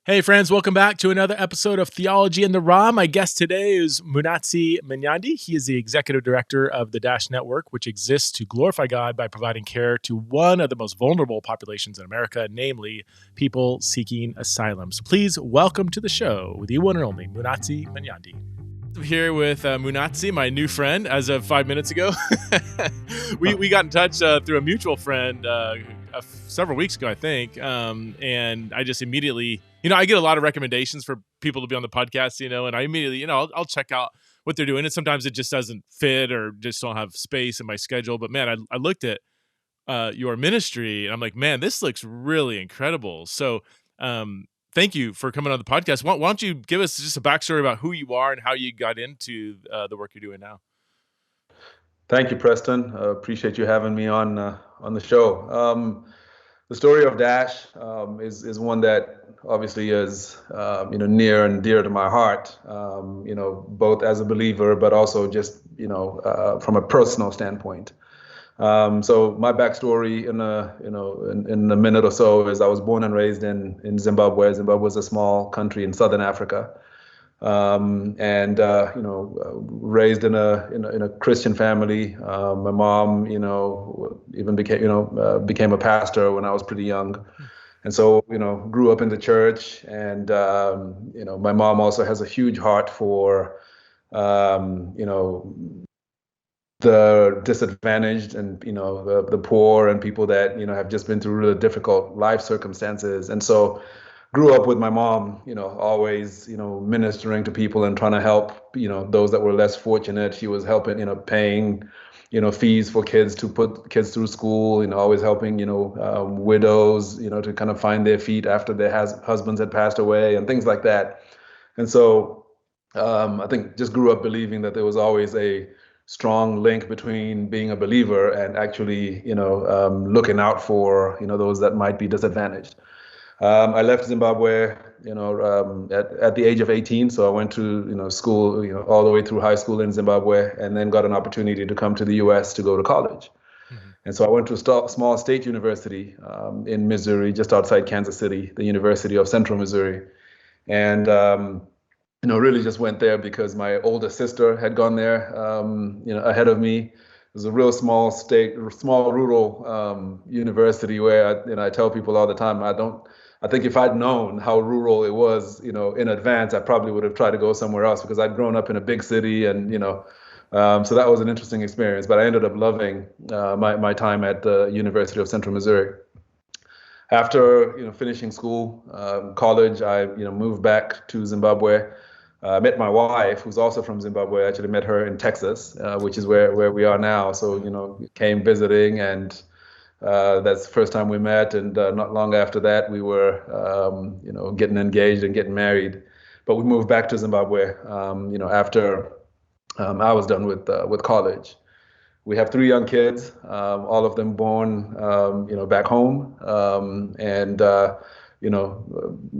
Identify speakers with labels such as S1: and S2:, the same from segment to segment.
S1: Hey friends, welcome back to another episode of Theology in the Raw. My guest today is Munatsi Manyande. He is the executive director of the Dash Network, which exists to glorify God by providing care to one of the most vulnerable populations in America, namely people seeking asylum. So please welcome to the show with the one and only Munatsi Manyande. I'm here with Munatsi, my new friend, as of 5 minutes ago. we got in touch through a mutual friend several weeks ago, I think, and I just immediately, I get a lot of recommendations for people to be on the podcast, and I immediately, I'll check out what they're doing, and sometimes it just doesn't fit or just don't have space in my schedule. But man, I looked at your ministry, and I'm like, man, this looks really incredible. So thank you for coming on the podcast. Why don't you give us just a backstory about who you are and how you got into the work you're doing now?
S2: Thank you, Preston. Appreciate you having me on the show. The story of Dash is one that obviously is near and dear to my heart. Both as a believer, but also just from a personal standpoint. So my backstory in a minute or so is I was born and raised in Zimbabwe. Zimbabwe is a small country in southern Africa. And raised in a Christian family. My mom, even became a pastor when I was pretty young, and so grew up in the church. And my mom also has a huge heart for the disadvantaged and the poor and people that have just been through really difficult life circumstances. And so grew up with my mom, always, ministering to people and trying to help, those that were less fortunate. She was helping, paying, fees for kids to put kids through school, always helping, widows, to kind of find their feet after their husbands had passed away and things like that. And so I think just grew up believing that there was always a strong link between being a believer and actually, looking out for, those that might be disadvantaged. I left Zimbabwe, at the age of 18. So I went to, school, all the way through high school in Zimbabwe, and then got an opportunity to come to the U.S. to go to college. Mm-hmm. And so I went to a small state university in Missouri, just outside Kansas City, the University of Central Missouri. And, really just went there because my older sister had gone there, ahead of me. It was a real small rural university where I tell people all the time, I think if I'd known how rural it was, in advance, I probably would have tried to go somewhere else because I'd grown up in a big city, and so that was an interesting experience. But I ended up loving my time at the University of Central Missouri. After finishing school, college, I moved back to Zimbabwe. Met my wife, who's also from Zimbabwe. I actually met her in Texas, which is where we are now. So came visiting, and that's the first time we met, and not long after that, we were, getting engaged and getting married. But we moved back to Zimbabwe, after I was done with college. We have 3 young kids, all of them born, back home, and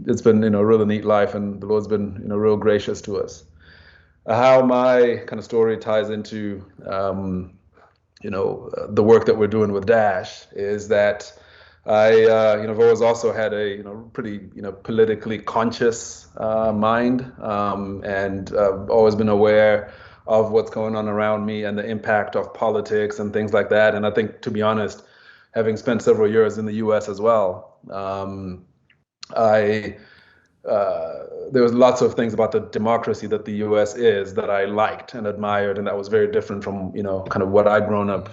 S2: it's been a really neat life, and the Lord's been real gracious to us. How my kind of story ties into the work that we're doing with Dash is that I, I've always also had a, pretty, politically conscious mind, and always been aware of what's going on around me and the impact of politics and things like that. And I think, to be honest, having spent several years in the U.S. as well, there was lots of things about the democracy that the U.S. is that I liked and admired, and that was very different from, kind of what I'd grown up,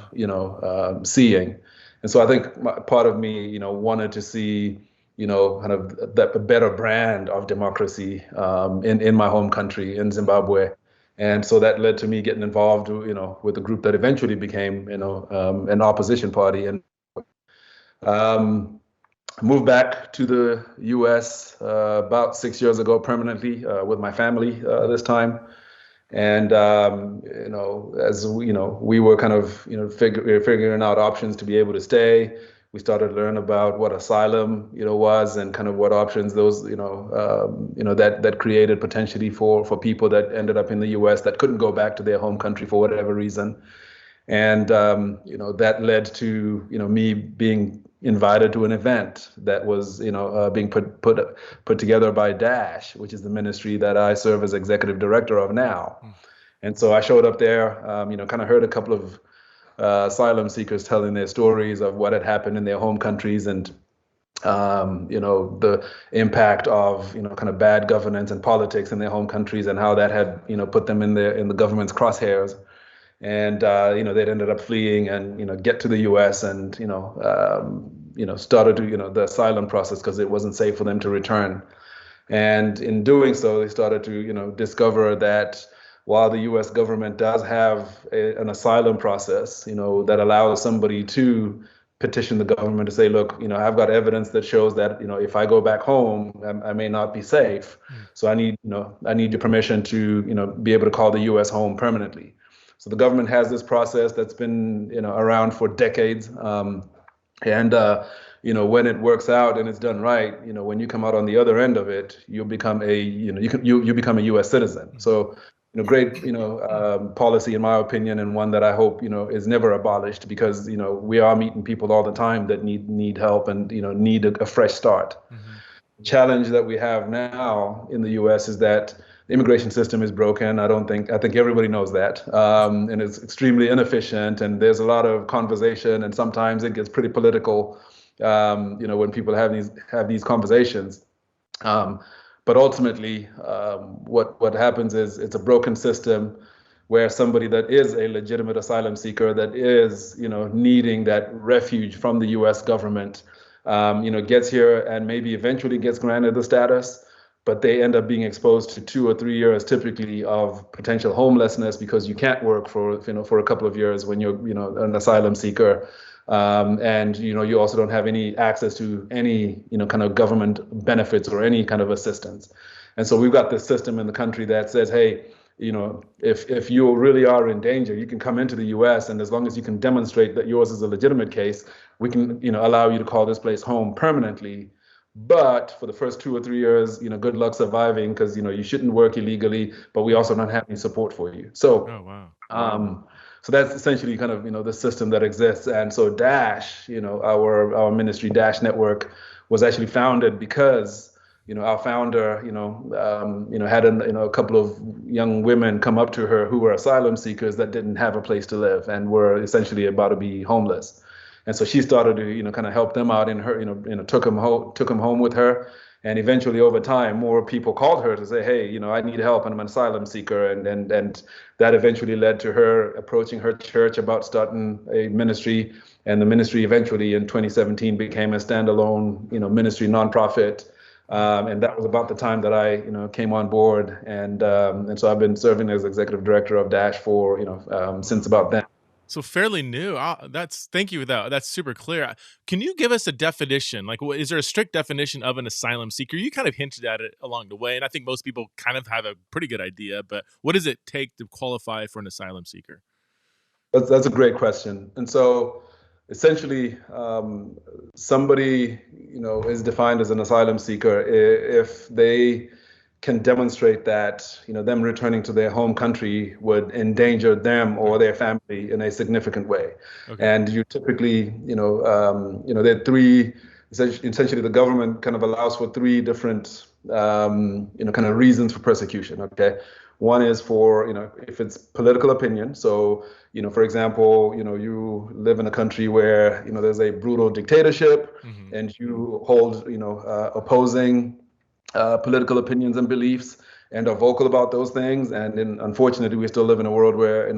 S2: seeing. And so I think part of me, wanted to see, kind of that better brand of democracy in my home country, in Zimbabwe. And so that led to me getting involved, with a group that eventually became, an opposition party. And moved back to the U.S. About 6 years ago permanently with my family this time. And, as we were kind of, figuring out options to be able to stay, we started to learn about what Asylum, was, and kind of what options those, that created potentially for people that ended up in the U.S. that couldn't go back to their home country for whatever reason. And, that led to, me being invited to an event that was, being put together by Dash, which is the ministry that I serve as executive director of now. And so I showed up there, kind of heard a couple of asylum seekers telling their stories of what had happened in their home countries, and the impact of kind of bad governance and politics in their home countries, and how that had put them in the government's crosshairs. And they'd ended up fleeing and get to the U.S. and started to the asylum process because it wasn't safe for them to return. And in doing so, they started to discover that while the U.S. government does have an asylum process, that allows somebody to petition the government to say, look, I've got evidence that shows that if I go back home, I may not be safe. So I need your permission to be able to call the U.S. home permanently. So the government has this process that's been around for decades, and when it works out and it's done right, when you come out on the other end of it, you become you become a U.S. citizen. So great policy in my opinion, and one that I hope is never abolished, because we are meeting people all the time that need help and need a fresh start. The challenge that we have now in the U.S. is that the immigration system is broken. I think everybody knows that, and it's extremely inefficient, and there's a lot of conversation, and sometimes it gets pretty political when people have these conversations. But ultimately, what happens is it's a broken system where somebody that is a legitimate asylum seeker, that is needing that refuge from the U.S. government, gets here and maybe eventually gets granted the status, but they end up being exposed to 2 or 3 years typically of potential homelessness, because you can't work for a couple of years when you're an asylum seeker. And you also don't have any access to any kind of government benefits or any kind of assistance. And so we've got this system in the country that says, hey, if you really are in danger, you can come into the U.S., and as long as you can demonstrate that yours is a legitimate case, we can allow you to call this place home permanently. But for the first 2 or 3 years, good luck surviving, because you shouldn't work illegally, but we also don't have any support for you. So so that's essentially kind of the system that exists. And so Dash, our ministry, Dash Network, was actually founded because our founder had a couple of young women come up to her who were asylum seekers that didn't have a place to live and were essentially about to be homeless. And so she started to kind of help them out, and her took them home with her. And eventually, over time, more people called her to say, hey, I need help, and I'm an asylum seeker. And that eventually led to her approaching her church about starting a ministry. And the ministry eventually in 2017 became a standalone, ministry nonprofit. And that was about the time that I, came on board. And so I've been serving as executive director of Dash for, since about then.
S1: So fairly new. Thank you for that. That's super clear. Can you give us a definition? Like, is there a strict definition of an asylum seeker? You kind of hinted at it along the way, and I think most people kind of have a pretty good idea. But what does it take to qualify for an asylum seeker?
S2: That's a great question. And so, essentially, somebody is defined as an asylum seeker if they can demonstrate that them returning to their home country would endanger them or their family in a significant way. Okay. And you typically there are three, essentially the government kind of allows for three different kind of reasons for persecution. Okay, one is for if it's political opinion. So for example, you live in a country where there's a brutal dictatorship, and you hold opposing political opinions and beliefs, and are vocal about those things. And unfortunately, we still live in a world where in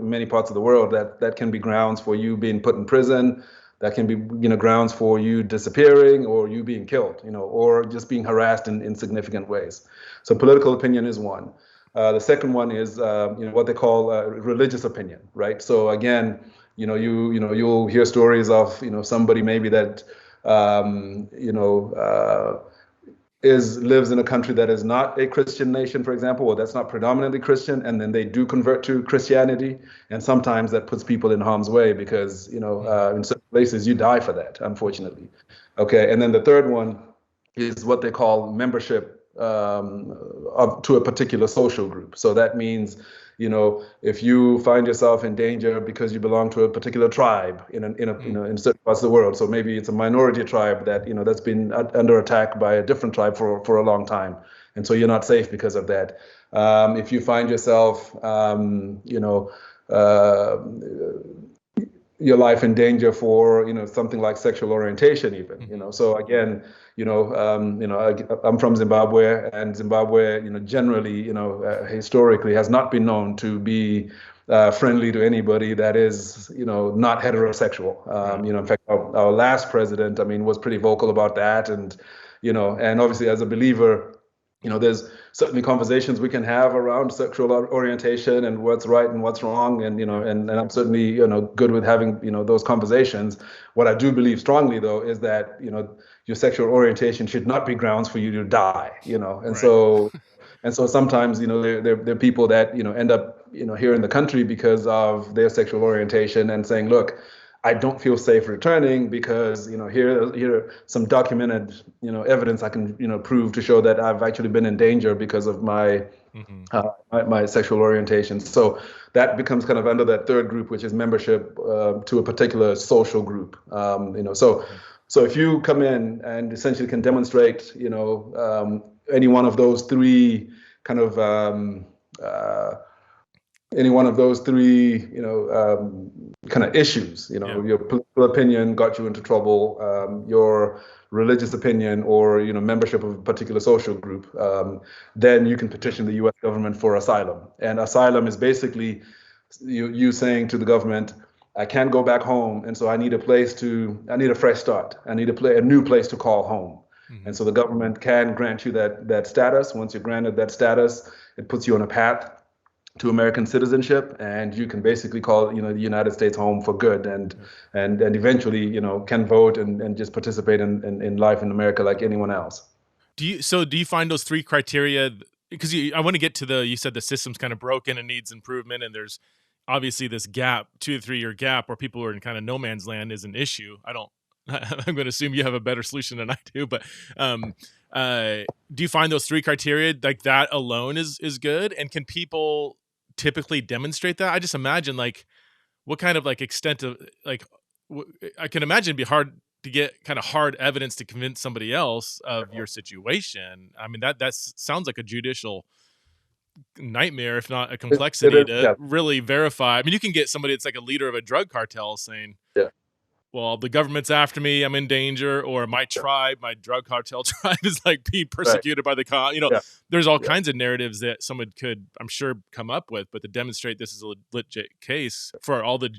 S2: many parts of the world that can be grounds for you being put in prison, that can be grounds for you disappearing or you being killed, or just being harassed in significant ways. So political opinion is one. The second one is what they call religious opinion, right? So again, you'll hear stories of somebody maybe that lives in a country that is not a Christian nation, for example, or that's not predominantly Christian, and then they do convert to Christianity, and sometimes that puts people in harm's way because in certain places you die for that, unfortunately. Okay, and then the third one is what they call membership up to a particular social group. So that means, if you find yourself in danger because you belong to a particular tribe in certain parts of the world. So maybe it's a minority tribe that's been under attack by a different tribe for a long time, and so you're not safe because of that. If you find yourself, your life in danger for something like sexual orientation, even. So again, I'm from Zimbabwe, and Zimbabwe, generally, historically has not been known to be friendly to anybody that is, not heterosexual. In fact, our last president, was pretty vocal about that, and obviously as a believer, there's certainly conversations we can have around sexual orientation and what's right and what's wrong, and and I'm certainly good with having those conversations. What I do believe strongly, though, is that your sexual orientation should not be grounds for you to die. So sometimes there are people that end up here in the country because of their sexual orientation and saying, look, I don't feel safe returning because here are some documented evidence I can prove to show that I've actually been in danger because of my my sexual orientation. So that becomes kind of under that third group, which is membership to a particular social group. So if you come in and essentially can demonstrate any one of those three kind of kind of issues, your political opinion got you into trouble, your religious opinion, or membership of a particular social group, then you can petition the U.S. government for asylum. And asylum is basically you saying to the government, I can't go back home, and so I need a fresh start. I need a new place to call home. And so the government can grant you that status. Once you're granted that status, it puts you on a path to American citizenship, and you can basically call the United States home for good, and eventually can vote and just participate in life in America like anyone else.
S1: Do you find those three criteria, because I want to get to you said the system's kind of broken and needs improvement, and there's obviously this gap, 2 to 3 year gap, where people are in kind of no man's land is an issue. I'm going to assume you have a better solution than I do, but do you find those three criteria, like that alone is good? And can people typically demonstrate that? I just imagine what kind of extent of I can imagine it'd be hard to get kind of hard evidence to convince somebody else of your situation. I mean, that sounds like a judicial nightmare, if not a complexity to really verify. I mean, you can get somebody that's like a leader of a drug cartel saying, well, the government's after me, I'm in danger, or my tribe, my drug cartel tribe is being persecuted by the there's all kinds of narratives that someone could, I'm sure, come up with, but to demonstrate this is a legit case for all the,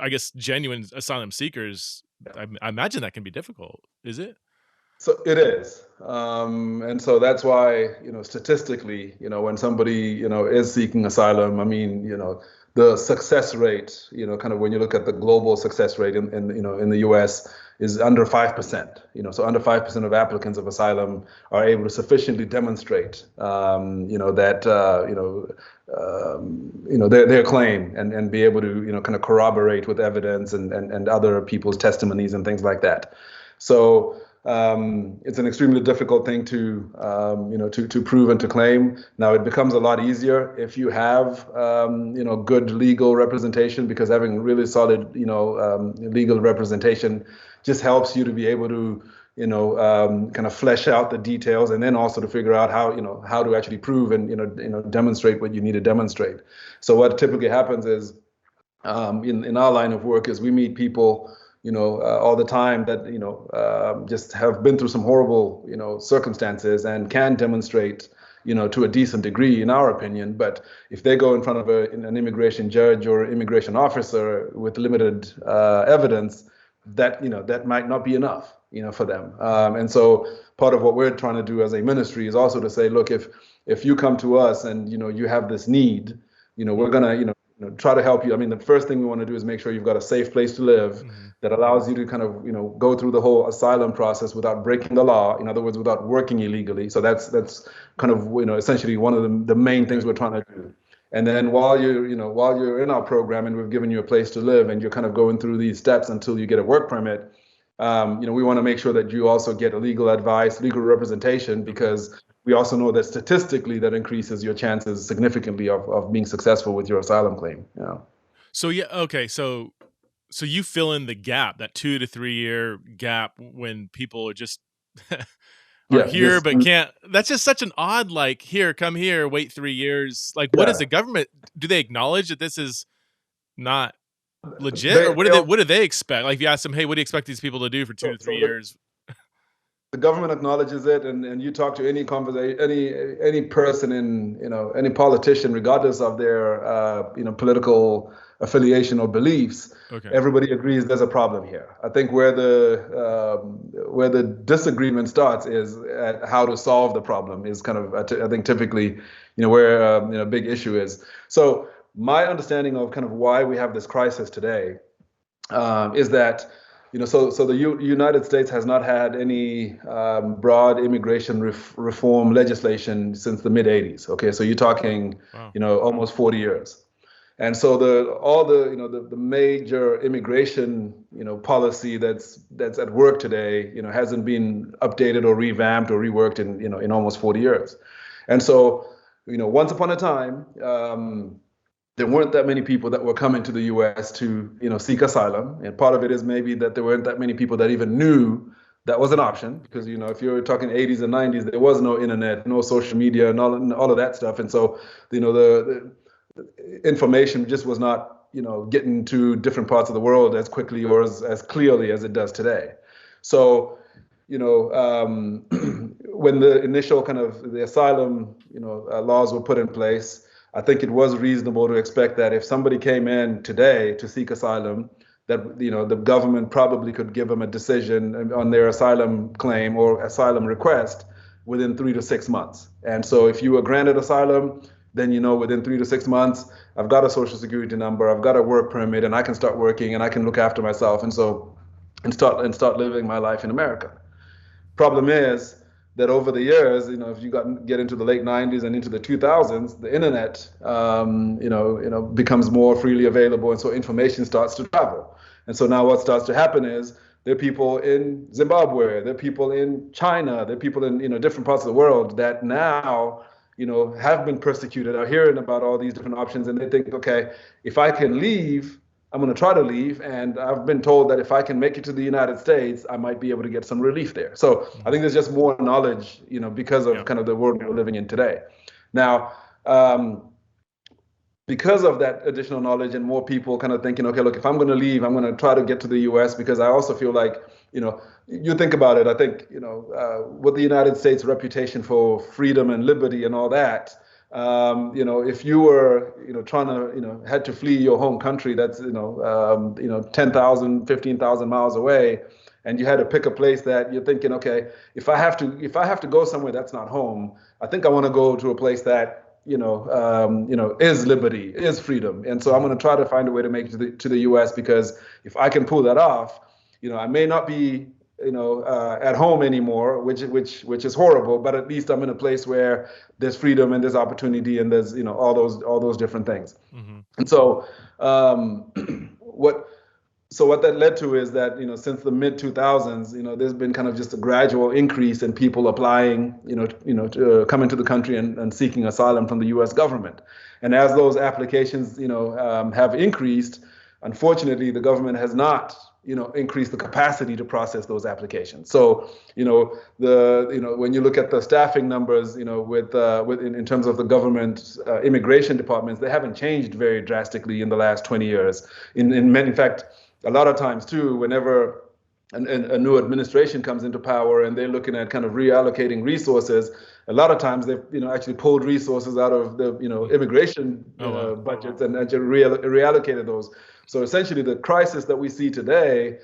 S1: I guess, genuine asylum seekers, I imagine that can be difficult. Is it?
S2: So it is. And so that's why, statistically, when somebody, is seeking asylum, the success rate, kind of when you look at the global success rate in the U.S. is under 5%. So under 5% of applicants of asylum are able to sufficiently demonstrate, their claim and be able to, kind of corroborate with evidence and other people's testimonies and things like that. So it's an extremely difficult thing to prove and to claim. Now it becomes a lot easier if you have, good legal representation, because having really solid, legal representation just helps you to be able to, kind of flesh out the details, and then also to figure out how to actually prove and, demonstrate what you need to demonstrate. So what typically happens is, in our line of work is we meet people all the time that, just have been through some horrible, circumstances and can demonstrate, to a decent degree, in our opinion. But if they go in front of an immigration judge or immigration officer with limited evidence, that might not be enough, for them. And so part of what we're trying to do as a ministry is also to say, look, if you come to us and, you have this need, we're going to, try to help you. I mean, the first thing we want to do is make sure you've got a safe place to live that allows you to kind of, go through the whole asylum process without breaking the law. In other words, without working illegally. So that's kind of, essentially one of the main things we're trying to do. And then while you're in our program and we've given you a place to live and you're kind of going through these steps until you get a work permit, we want to make sure that you also get legal advice, legal representation, because we also know that statistically that increases your chances significantly of being successful with your asylum claim. Yeah.
S1: So yeah, okay, so you fill in the gap, that 2 to 3 year gap when people are just are
S2: Yeah.
S1: here but can't. That's just such an odd, like, here, come here, wait 3 years. Like, what is
S2: Yeah.
S1: the government? Do they acknowledge that this is not legit, or
S2: They,
S1: what do
S2: they
S1: they
S2: all,
S1: what do they expect? Like, if you ask them, hey, what do you expect these people to do for two
S2: so,
S1: to three
S2: so the,
S1: years?
S2: the government acknowledges it, and you talk to any conversation, any person in, any politician, regardless of their political affiliation or beliefs,
S1: Okay.
S2: everybody agrees there's a problem here. I think where the disagreement starts is at how to solve the problem is kind of, I think, typically, where a big issue is. So my understanding of kind of why we have this crisis today is that, so the United States has not had any broad immigration reform legislation since the mid 80s. Okay, so you're talking,
S1: Wow.
S2: almost 40 years. And so the major immigration, policy that's at work today, hasn't been updated or revamped or reworked in almost 40 years. And so, once upon a time, there weren't that many people that were coming to the U.S. to, seek asylum, and part of it is maybe that there weren't that many people that even knew that was an option, because, if you're talking 80s and 90s, there was no internet, no social media, and all of that stuff, and so, the information just was not, getting to different parts of the world as quickly or as clearly as it does today. So, when the initial kind of the asylum, laws were put in place, I think it was reasonable to expect that if somebody came in today to seek asylum, that, the government probably could give them a decision on their asylum claim or asylum request within 3 to 6 months. And so if you were granted asylum, then, within 3 to 6 months, I've got a social security number, I've got a work permit, and I can start working and I can look after myself, and start living my life in America. Problem is that over the years, if you get into the late 90s and into the 2000s, the internet, becomes more freely available, and so information starts to travel. And so now what starts to happen is there are people in Zimbabwe, there are people in China, there are people in, different parts of the world that now, have been persecuted, are hearing about all these different options, and they think, okay, if I can leave, I'm going to try to leave, and I've been told that if I can make it to the United States, I might be able to get some relief there. So I think there's just more knowledge, because of kind of the world we're living in today. Now, because of that additional knowledge and more people kind of thinking, okay, look, if I'm going to leave, I'm going to try to get to the U.S., because I also feel like, you think about it, I think, with the United States reputation for freedom and liberty and all that, if you were, trying to, had to flee your home country that's, 10,000, 15,000 miles away, and you had to pick a place that you're thinking, okay, if I have to go somewhere that's not home, I think I want to go to a place that, is liberty, is freedom. And so I'm going to try to find a way to make it to the U.S., because if I can pull that off, I may not be, at home anymore, which is horrible, but at least I'm in a place where there's freedom and there's opportunity and there's, all those different things. Mm-hmm. And so, what that led to is that, since the mid 2000s, there's been kind of just a gradual increase in people applying, to come into the country and seeking asylum from the U.S. government. And as those applications, have increased, unfortunately, the government has not, increase the capacity to process those applications. So, when you look at the staffing numbers, in terms of the government immigration departments, they haven't changed very drastically in the last 20 years. In fact, a lot of times too, whenever a new administration comes into power and they're looking at kind of reallocating resources, a lot of times they've actually pulled resources out of the immigration budgets and actually reallocated those. So essentially, the crisis that we see today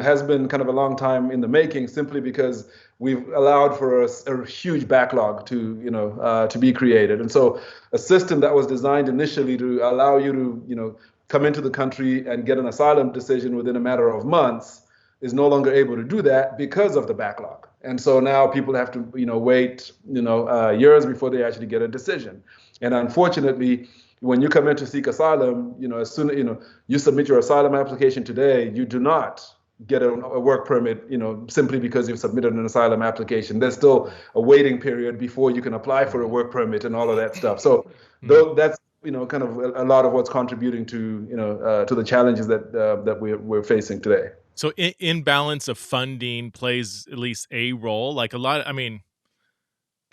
S2: has been kind of a long time in the making, simply because we've allowed for a huge backlog to be created. And so a system that was designed initially to allow you to come into the country and get an asylum decision within a matter of months is no longer able to do that because of the backlog. And so now people have to, wait, years before they actually get a decision. And unfortunately, when you come in to seek asylum, as soon as you submit your asylum application today, you do not get a work permit, simply because you've submitted an asylum application. There's still a waiting period before you can apply for a work permit and all of that stuff. So though that's kind of a lot of what's contributing to to the challenges that we're facing today.
S1: So imbalance of funding plays at least a role. Like a lot, I mean,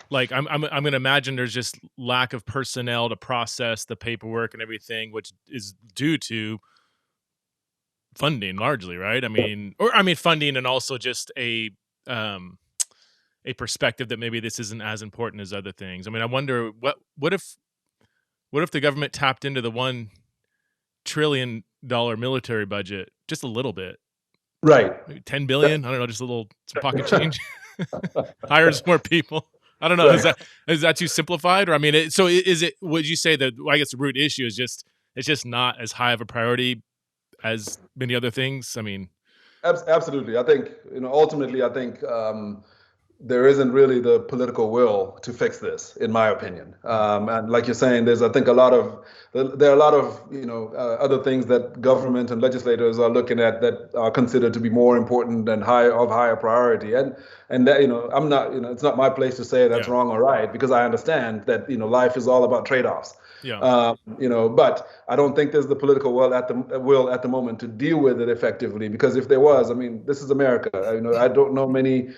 S1: like I'm going to imagine there's just lack of personnel to process the paperwork and everything, which is due to funding largely, right? I mean, funding, and also just a perspective that maybe this isn't as important as other things. I mean, I wonder what if the government tapped into the $1 trillion military budget just a little bit,
S2: right?
S1: Maybe 10 billion. I don't know, just some pocket change. Hires more people. I don't know.
S2: Right.
S1: Is that too simplified? Or I mean, is it? Would you say that? I guess the root issue is it's just not as high of a priority as many other things. I mean,
S2: absolutely. I think ultimately, I think there isn't really the political will to fix this, in my opinion. And like you're saying, there are a lot of other things that government and legislators are looking at that are considered to be more important and higher priority. And that I'm not it's not my place to say that's wrong or right, because I understand that life is all about trade-offs.
S1: Yeah.
S2: But I don't think there's the political will at the moment to deal with it effectively. Because if there was, I mean, this is America. I don't know many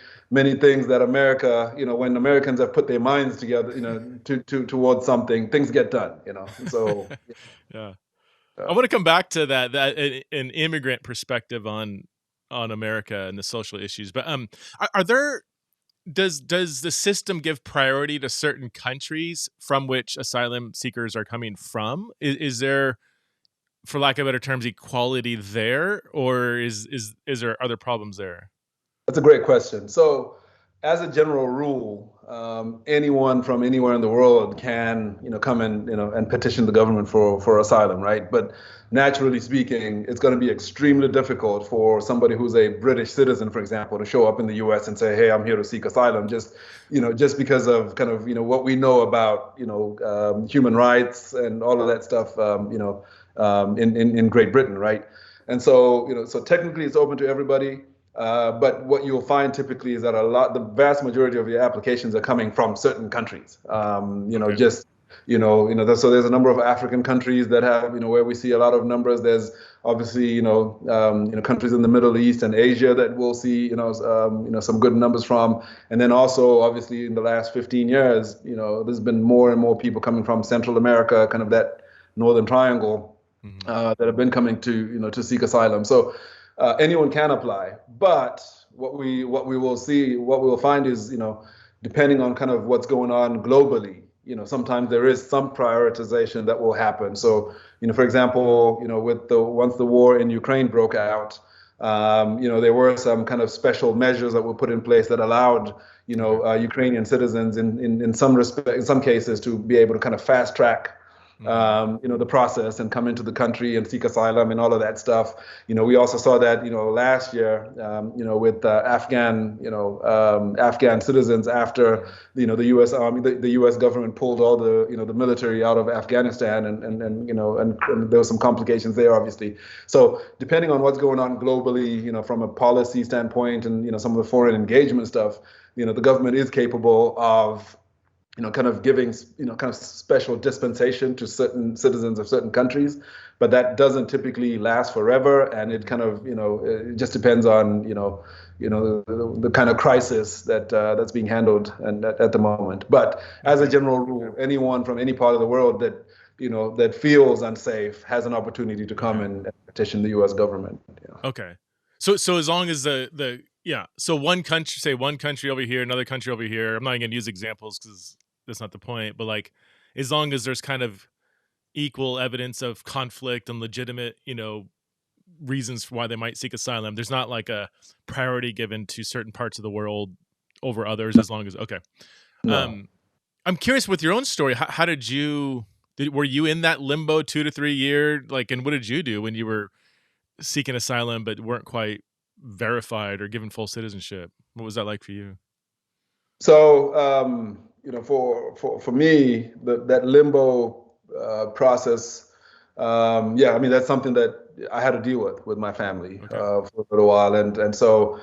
S2: things that America, when Americans have put their minds together, towards something, things get done. So
S1: yeah. I want to come back to that an immigrant perspective on America and the social issues. But are there? Does the system give priority to certain countries from which asylum seekers are coming from? Is there, for lack of better terms, equality there, or is there other problems there?
S2: That's a great question. So, as a general rule, anyone from anywhere in the world can, come in, and petition the government for asylum, right? But naturally speaking, it's going to be extremely difficult for somebody who's a British citizen, for example, to show up in the U.S. and say, "Hey, I'm here to seek asylum," just because of kind of what we know about human rights and all of that stuff, in Great Britain, right? And so so technically it's open to everybody. But what you'll find typically is that the vast majority of your applications are coming from certain countries.
S1: Okay.
S2: So there's a number of African countries that have, where we see a lot of numbers. There's obviously, countries in the Middle East and Asia that we'll see, some good numbers from. And then also, obviously, in the last 15 years, there's been more and more people coming from Central America, kind of that Northern Triangle, that have been coming to seek asylum. So anyone can apply, but what we will find is, depending on kind of what's going on globally, sometimes there is some prioritization that will happen. So, for example, once the war in Ukraine broke out, there were some kind of special measures that were put in place that allowed, Ukrainian citizens in some cases to be able to kind of fast track the process and come into the country and seek asylum and all of that stuff. We also saw that, last year, with Afghan citizens after, the U.S. Army, the U.S. government pulled all the, the military out of Afghanistan, and there were some complications there, obviously. So depending on what's going on globally, from a policy standpoint and, some of the foreign engagement stuff, the government is capable of kind of giving, kind of special dispensation to certain citizens of certain countries, but that doesn't typically last forever, and it kind of, it just depends on, the kind of crisis that's being handled and at the moment. But as a general rule, anyone from any part of the world that that feels unsafe has an opportunity to come and petition the U.S. government.
S1: Okay, so as long as so one country over here, another country over here. I'm not going to use examples because that's not the point, but like, as long as there's kind of equal evidence of conflict and legitimate, reasons for why they might seek asylum, there's not like a priority given to certain parts of the world over others, as long as, okay.
S2: No.
S1: I'm curious with your own story. How were you in that limbo 2 to 3 year, like, and what did you do when you were seeking asylum but weren't quite verified or given full citizenship? What was that like for you?
S2: So, for me, that limbo process, I mean, that's something that I had to deal with my family
S1: Okay.
S2: for a little while, and so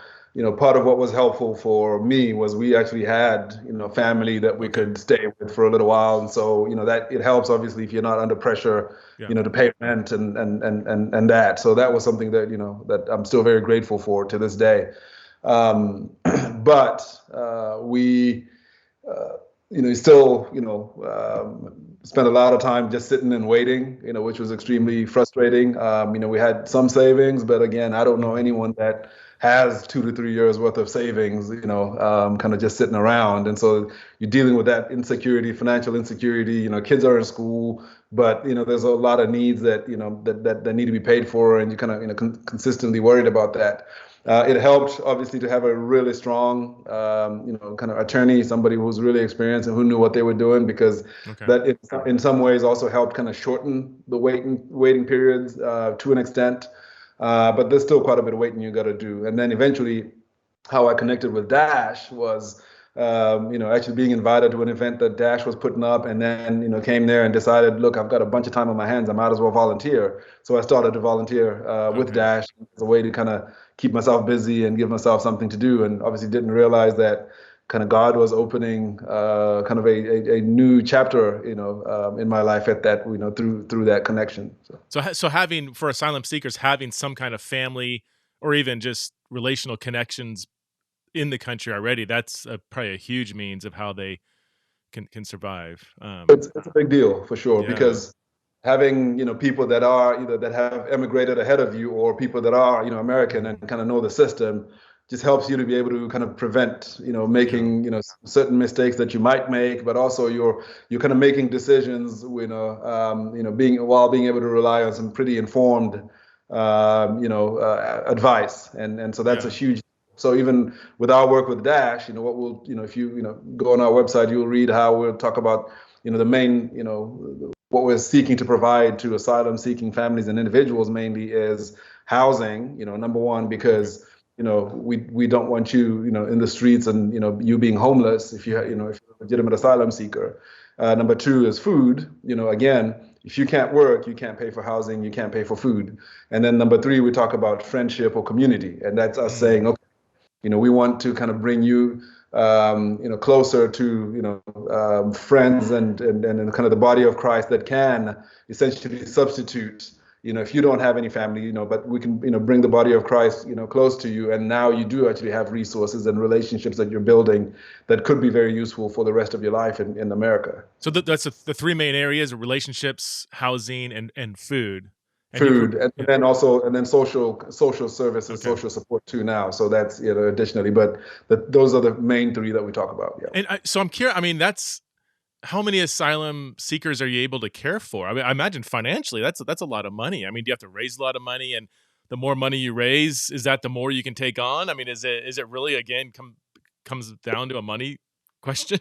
S2: part of what was helpful for me was we actually had family that we
S1: Okay.
S2: could stay with for a little while, and so that it helps obviously if you're not under pressure,
S1: Yeah.
S2: to pay rent and that. So that was something that that I'm still very grateful for to this day. But we still, spent a lot of time just sitting and waiting, which was extremely frustrating. We had some savings, but again, I don't know
S1: Mhm.
S2: anyone that has 2 to 3 years worth of savings, kind of just sitting around. And so you're dealing with that insecurity, financial insecurity. Kids are in school, but there's a lot of needs that that need to be paid for, and you kind of consistently worried about that. It helped, obviously, to have a really strong, kind of attorney, somebody who was really experienced and who knew what they were doing, because
S1: Okay.
S2: that in some ways also helped kind of shorten the waiting periods to an extent. But there's still quite a bit of waiting you got to do. And then eventually, how I connected with Dash was, actually being invited to an event that Dash was putting up, and then, came there and decided, look, I've got a bunch of time on my hands. I might as well volunteer. So I started to volunteer with
S1: Okay.
S2: Dash as a way to kind of keep myself busy and give myself something to do. And obviously didn't realize that kind of God was opening kind of a new chapter, in my life at that, through that connection.
S1: So having for asylum seekers, having some kind of family or even just relational connections in the country already, that's probably a huge means of how they can survive.
S2: It's a big deal for sure,
S1: Yeah.
S2: because having people that are either that have emigrated ahead of you, or people that are American
S1: Mhm.
S2: and kind of know the system, just helps you to be able to kind of prevent
S1: Yeah.
S2: making certain mistakes that you might make, but also you're kind of making decisions being able to rely on some pretty informed advice, and so that's a
S1: Yeah.
S2: huge. So even with our work with Dash, what we'll, if you, go on our website, you'll read how we'll talk about, the main, what we're seeking to provide to asylum seeking families and individuals mainly is housing, number one,
S1: Okay.
S2: because, we don't want you, in the streets and, you being homeless if you,
S1: Mhm.
S2: if you're a legitimate asylum seeker. Number two is food. Again, if you can't work, you can't pay for housing, you can't pay for food. And then number three, we talk about friendship or community. And that's us
S1: Mm.
S2: saying, okay, we want to kind of bring you, closer to, friends and kind of the body of Christ that can essentially substitute, if you don't have any family, but we can, bring the body of Christ, close to you. And now you do actually have resources and relationships that you're building that could be very useful for the rest of your life in America.
S1: So that's the three main areas: relationships, housing, and food. And
S2: Food, and
S1: yeah.
S2: then also, and then social services,
S1: Okay.
S2: social support too now. So that's, additionally, but those are the main three that we talk about. Yeah.
S1: And so I'm curious. I mean, that's how many asylum seekers are you able to care for? I mean, I imagine financially, that's a lot of money. I mean, do you have to raise a lot of money? And the more money you raise, is that the more you can take on? I mean, is it really again comes down to a money question?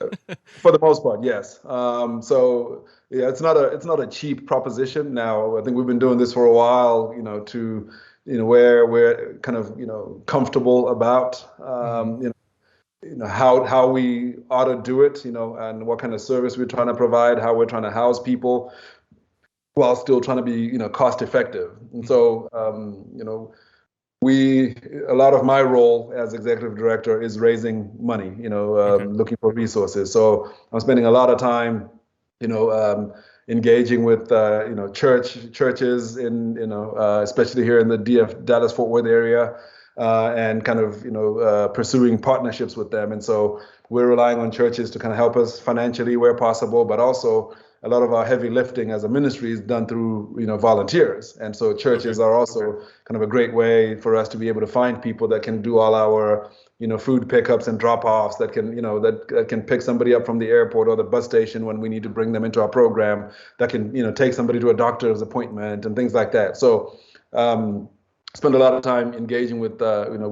S2: For the most part, yes. So yeah, it's not a cheap proposition. Now, I think we've been doing this for a while, to where we're kind of comfortable about
S1: Hmm.
S2: how we ought to do it, and what kind of service we're trying to provide, how we're trying to house people while still trying to be cost effective. And
S1: Hmm.
S2: so we a lot of my role as executive director is raising money,
S1: Okay.
S2: looking for resources. So I'm spending a lot of time, you know, um, engaging with churches in especially here in the Dallas Fort Worth area, and kind of pursuing partnerships with them. And so we're relying on churches to kind of help us financially where possible, but also a lot of our heavy lifting as a ministry is done through volunteers. And so
S1: Okay.
S2: churches are also kind of a great way for us to be able to find people that can do all our food pickups and drop-offs, that can that can pick somebody up from the airport or the bus station when we need to bring them into our program, that can take somebody to a doctor's appointment and things like that. So um, spend a lot of time engaging with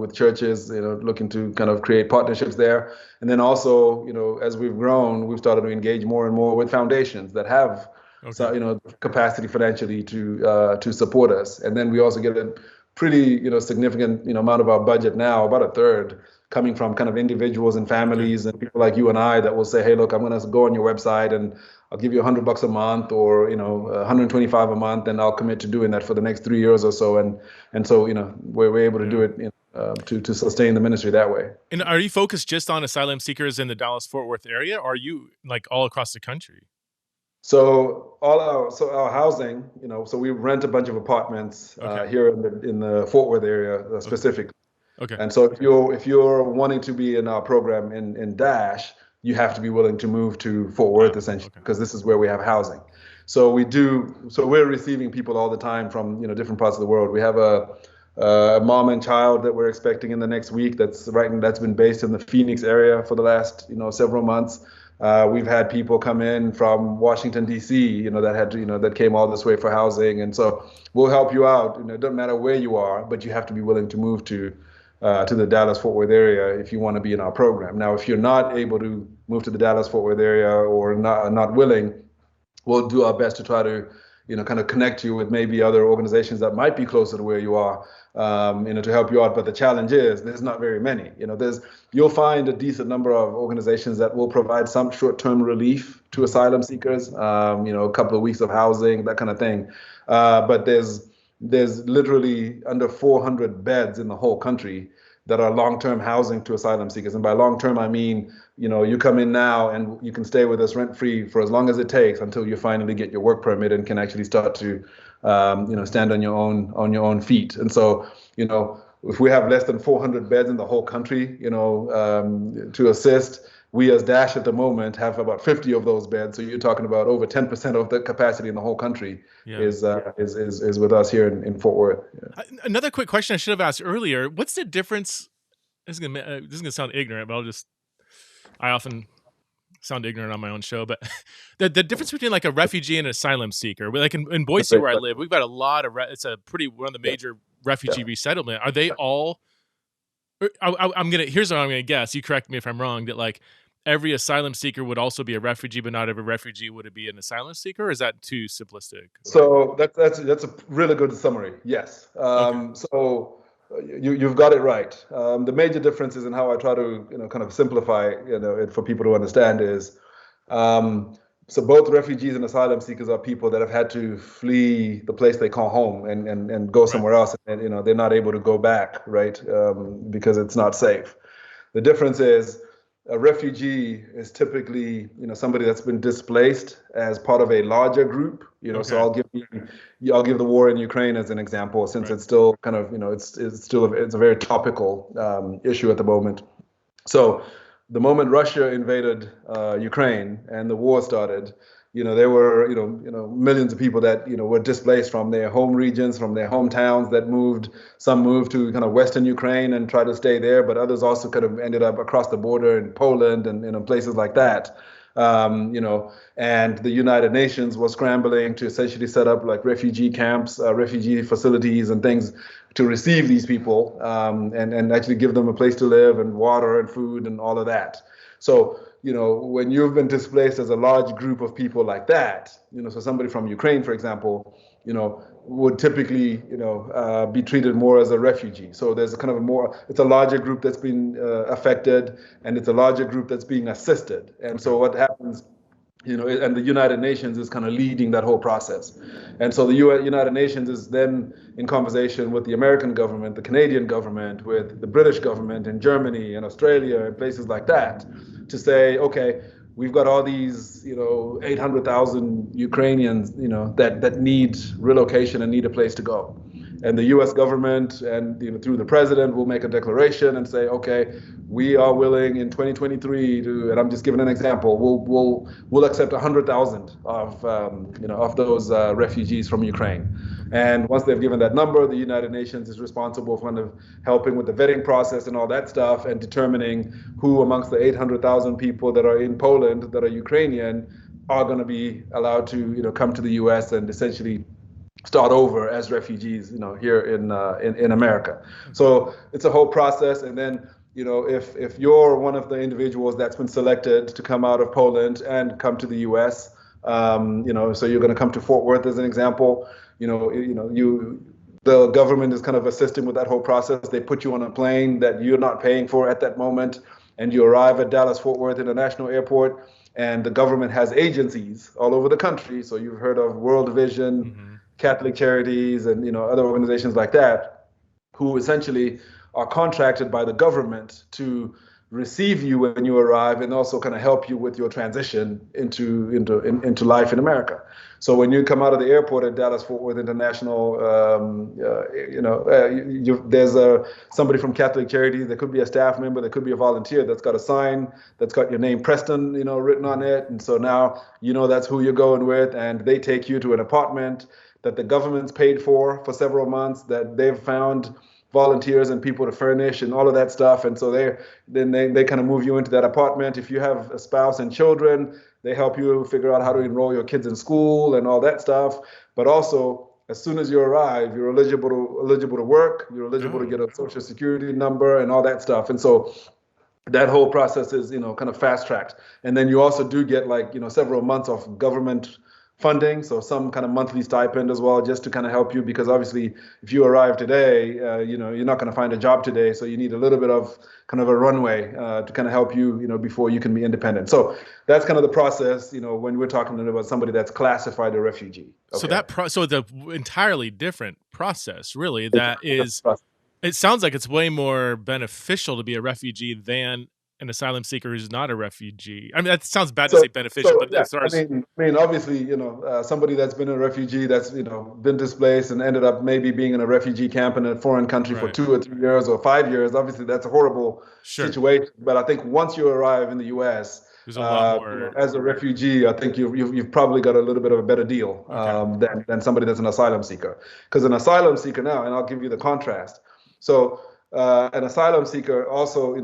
S2: with churches, looking to kind of create partnerships there. And then also, as we've grown, we've started to engage more and more with foundations that have
S1: Okay.
S2: so capacity financially to support us. And then we also get a pretty significant amount of our budget now, about a third, coming from kind of individuals and
S1: Okay.
S2: families and people like you and I that will say, hey, look, I'm going to go on your website and I'll give you $100 a month, or 125 a month, and I'll commit to doing that for the next 3 years or so. And so we're able to do
S1: Yeah.
S2: it to sustain the ministry that way.
S1: And are you focused just on asylum seekers in the Dallas Fort Worth area, or are you like all across the country?
S2: So our housing, so we rent a bunch of apartments
S1: Okay.
S2: here in the Fort Worth area
S1: Okay.
S2: specifically.
S1: Okay.
S2: And so if you're wanting to be in our program in Dash, you have to be willing to move to Fort Worth
S1: Wow.
S2: essentially,
S1: Okay.
S2: because this is where we have housing. So we're receiving people all the time from different parts of the world. We have a mom and child that we're expecting in the next week. That's been based in the Phoenix area for the last several months. We've had people come in from Washington D.C. That came all this way for housing, and so we'll help you out. It doesn't matter where you are, but you have to be willing to move to the Dallas-Fort Worth area if you want to be in our program. Now, if you're not able to move to the Dallas-Fort Worth area or not willing, we'll do our best to try to, kind of connect you with maybe other organizations that might be closer to where you are, to help you out. But the challenge is there's not very many. You'll find a decent number of organizations that will provide some short-term relief to
S1: Mhm.
S2: asylum seekers, a couple of weeks of housing, that kind of thing. But there's literally under 400 beds in the whole country that are long-term housing to asylum seekers. And by long-term, I mean, you come in now and you can stay with us rent-free for as long as it takes until you finally get your work permit and can actually start to, stand on your own feet. And so, if we have less than 400 beds in the whole country, to assist, we as Dash at the moment have about 50 of those beds. So you're talking about over 10% of the capacity in the whole country
S1: Yeah.
S2: is with us here in Fort Worth. Yeah.
S1: Another quick question I should have asked earlier: what's the difference? This is gonna sound ignorant, but I often sound ignorant on my own show. But the difference between like a refugee and an asylum seeker, like in Boise where I live, we've got a lot of it's a pretty one of the
S2: Yeah.
S1: major refugee
S2: Yeah.
S1: resettlement. Are they all? I'm gonna here's what I'm gonna guess. You correct me if I'm wrong. That like every asylum seeker would also be a refugee, but not every refugee would be an asylum seeker. Or is that too simplistic?
S2: So that's a really good summary. Yes.
S1: Okay.
S2: So you've got it right. The major differences in how I try to kind of simplify it for people to understand is, so both refugees and asylum seekers are people that have had to flee the place they call home and go
S1: Right.
S2: somewhere else, and they're not able to go back, right? Because it's not safe. The difference is a refugee is typically, somebody that's been displaced as part of a larger group. So
S1: Okay.
S2: I'll give the war in Ukraine as an example, since
S1: Right.
S2: it's still kind of, it's a very topical issue at the moment. So the moment Russia invaded Ukraine and the war started, there were millions of people that were displaced from their home regions, from their hometowns, that moved. Some moved to kind of Western Ukraine and tried to stay there, but others also kind of ended up across the border in Poland and places like that. And the United Nations was scrambling to essentially set up like refugee camps, refugee facilities, and things to receive these people, and actually give them a place to live and water and food and all of that. So, when you've been displaced as a large group of people like that, so somebody from Ukraine, for example, would typically, be treated more as a refugee. So there's a kind of it's a larger group that's been affected, and it's a larger group that's being assisted. And
S1: Okay.
S2: so what happens, and the United Nations is kind of leading that whole process. And so the United Nations is then in conversation with the American government, the Canadian government, with the British government in Germany and Australia and places like that, to say, okay, we've got all these, 800,000 Ukrainians, that need relocation and need a place to go. And the U.S. government and through the president will make a declaration and say, okay, we are willing in 2023 to, and I'm just giving an example, we'll accept 100,000 of those refugees from Ukraine.
S1: Okay.
S2: And once they've given that number, the United Nations is responsible for kind of helping with the vetting process and all that stuff, and determining who amongst the 800,000 people that are in Poland that are Ukrainian are going to be allowed to come to the U.S. and essentially start over as refugees, here in America.
S1: Okay.
S2: So it's a whole process. And then, if you're one of the individuals that's been selected to come out of Poland and come to the U.S., so you're going to come to Fort Worth as an example. You The government is kind of assisting with that whole process. They put you on a plane that you're not paying for at that moment, and you arrive at Dallas-Fort Worth International Airport, and the government has agencies all over the country. So you've heard of World Vision, Catholic Charities, and other organizations like that, who essentially are contracted by the government to receive you when you arrive and also kind of help you with your transition into life in America. So when you come out of the airport at Dallas-Fort Worth International, there's somebody from Catholic Charities. There could be a staff member, there could be a volunteer that's got a sign that's got your name Preston, written on it. And so now that's who you're going with, and they take you to an apartment that the government's paid for several months, that they've found volunteers and people to furnish and all of that stuff. And so they kind of move you into that apartment. If you have a spouse and children, they help you figure out how to enroll your kids in school and all that stuff. But also, as soon as you arrive, you're eligible to work, you're eligible to get a social security number and all that stuff. And so that whole process is, kind of fast tracked. And then you also do get several months of government funding, so some kind of monthly stipend as well, just to kind of help you, because obviously if you arrive today, you're not going to find a job today, so you need a little bit of kind of a runway to kind of help you, before you can be independent. So that's kind of the process, when we're talking about somebody that's classified a refugee. Okay?
S1: So it's an entirely different process, really. It sounds like it's way more beneficial to be a refugee than an asylum seeker who's not a refugee. I mean, that sounds bad to say beneficial, but as far as
S2: I mean, obviously, somebody that's been a refugee, that's been displaced and ended up maybe being in a refugee camp in a foreign country for 2 or 3 years or 5 years. Obviously, that's a horrible situation. But I think once you arrive in the U.S.
S1: There's a lot more.
S2: As a refugee, I think you've probably got a little bit of a better deal than somebody that's an asylum seeker. Because an asylum seeker now, and I'll give you the contrast. So an asylum seeker also,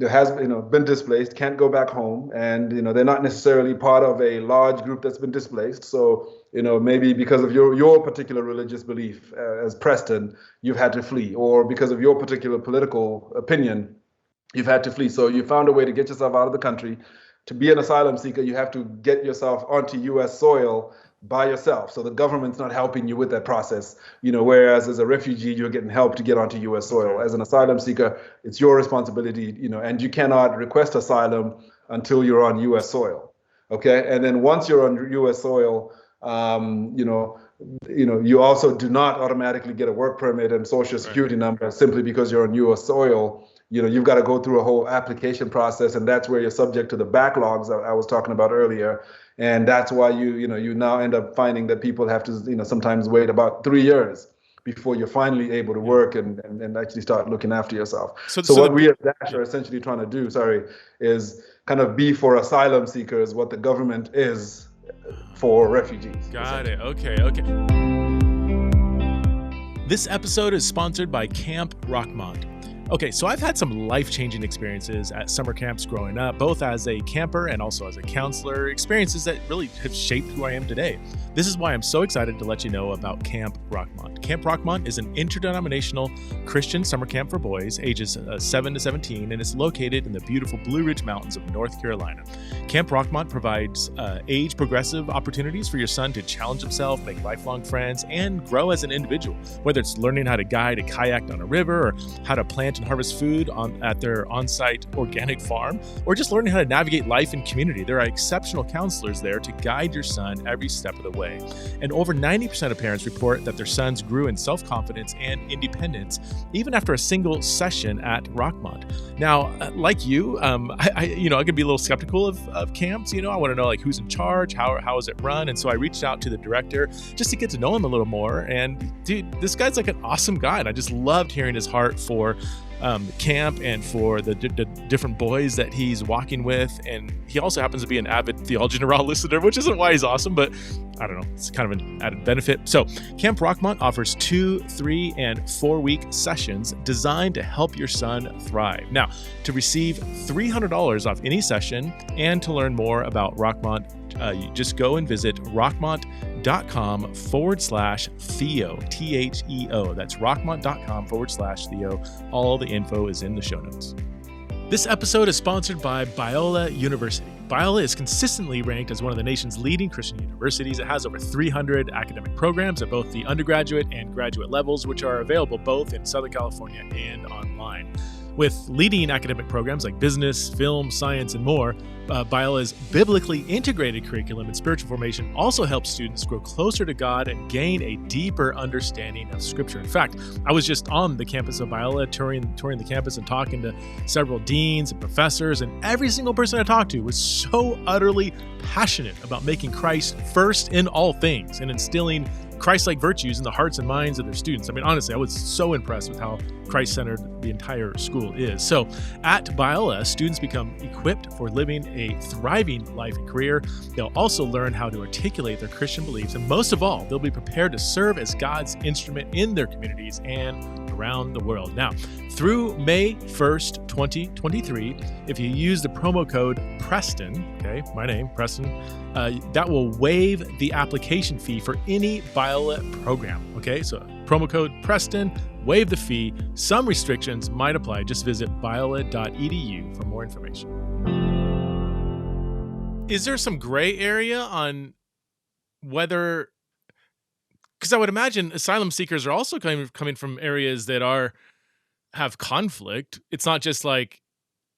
S2: has been displaced, can't go back home, and they're not necessarily part of a large group that's been displaced. So maybe because of your particular religious belief, as Preston, you've had to flee, or because of your particular political opinion, you've had to flee. So you found a way to get yourself out of the country. To be an asylum seeker, you have to get yourself onto U.S. soil by yourself. So the government's not helping you with that process, whereas as a refugee, you're getting help to get onto U.S. soil. As an asylum seeker, it's your responsibility, and you cannot request asylum until you're on U.S. soil. Okay. And then once you're on U.S. soil, you also do not automatically get a work permit and social security number simply because you're on U.S. soil. You've got to go through a whole application process, and that's where you're subject to the backlogs I was talking about earlier. And that's why you now end up finding that people have to, sometimes wait about 3 years before you're finally able to work and actually start looking after yourself. So what we at Dash are essentially trying to do, is kind of be for asylum seekers what the government is for refugees.
S1: Got it. Okay. This episode is sponsored by Camp Rockmont. Okay, so I've had some life-changing experiences at summer camps growing up, both as a camper and also as a counselor, experiences that really have shaped who I am today. This is why I'm so excited to let you know about Camp Rockmont. Camp Rockmont is an interdenominational Christian summer camp for boys ages 7 to 17, and it's located in the beautiful Blue Ridge Mountains of North Carolina. Camp Rockmont provides age-progressive opportunities for your son to challenge himself, make lifelong friends, and grow as an individual, whether it's learning how to guide a kayak on a river or how to plant and harvest food at their on-site organic farm, or just learning how to navigate life in community. There are exceptional counselors there to guide your son every step of the way. And over 90% of parents report that their sons grew in self-confidence and independence even after a single session at Rockmont. Now, like you, I could be a little skeptical of camps. I want to know who's in charge, how is it run, and so I reached out to the director just to get to know him a little more. And dude, this guy's an awesome guy, and I just loved hearing his heart for camp and for the different boys that he's walking with. And he also happens to be an avid Theology in the Raw listener, which isn't why he's awesome, but I don't know, it's kind of an added benefit. So Camp Rockmont offers 2, 3, and 4 week sessions designed to help your son thrive. Now, to receive $300 off any session and to learn more about Rockmont, you just go and visit rockmont.com/Theo, Theo. That's rockmont.com/Theo. All the info is in the show notes. This episode is sponsored by Biola University. Biola is consistently ranked as one of the nation's leading Christian universities. It has over 300 academic programs at both the undergraduate and graduate levels, which are available both in Southern California and online. With leading academic programs like business, film, science, and more, Biola's biblically integrated curriculum and spiritual formation also helps students grow closer to God and gain a deeper understanding of Scripture. In fact, I was just on the campus of Biola, touring the campus and talking to several deans and professors, and every single person I talked to was so utterly passionate about making Christ first in all things and instilling Christ-like virtues in the hearts and minds of their students. I mean, honestly, I was so impressed with how Christ-centered the entire school is. So at Biola, students become equipped for living a thriving life and career. They'll also learn how to articulate their Christian beliefs, and most of all, they'll be prepared to serve as God's instrument in their communities and around the world. Now, through May 1st, 2023, if you use the promo code Preston, okay, my name, Preston, that will waive the application fee for any Biola program, okay? So promo code Preston, waive the fee. Some restrictions might apply. Just visit biola.edu for more information. Is there some gray area on whether, because I would imagine asylum seekers are also coming from areas that have conflict. It's not just like,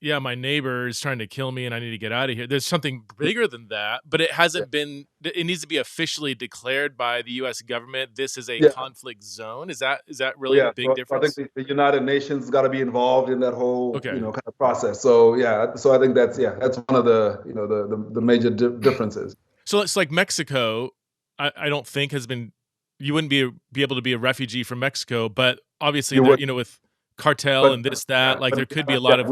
S1: yeah, my neighbor is trying to kill me and I need to get out of here. There's something bigger than that, but it hasn't been, it needs to be officially declared by the U.S. government. This is a conflict zone. Is that really the big difference?
S2: I think the United Nations got to be involved in that whole, kind of process. So, so I think that's one of the, the major differences.
S1: So it's like Mexico, I don't think has been, you wouldn't be able to be a refugee from Mexico, but obviously, with cartel and this, that, there could be a lot of...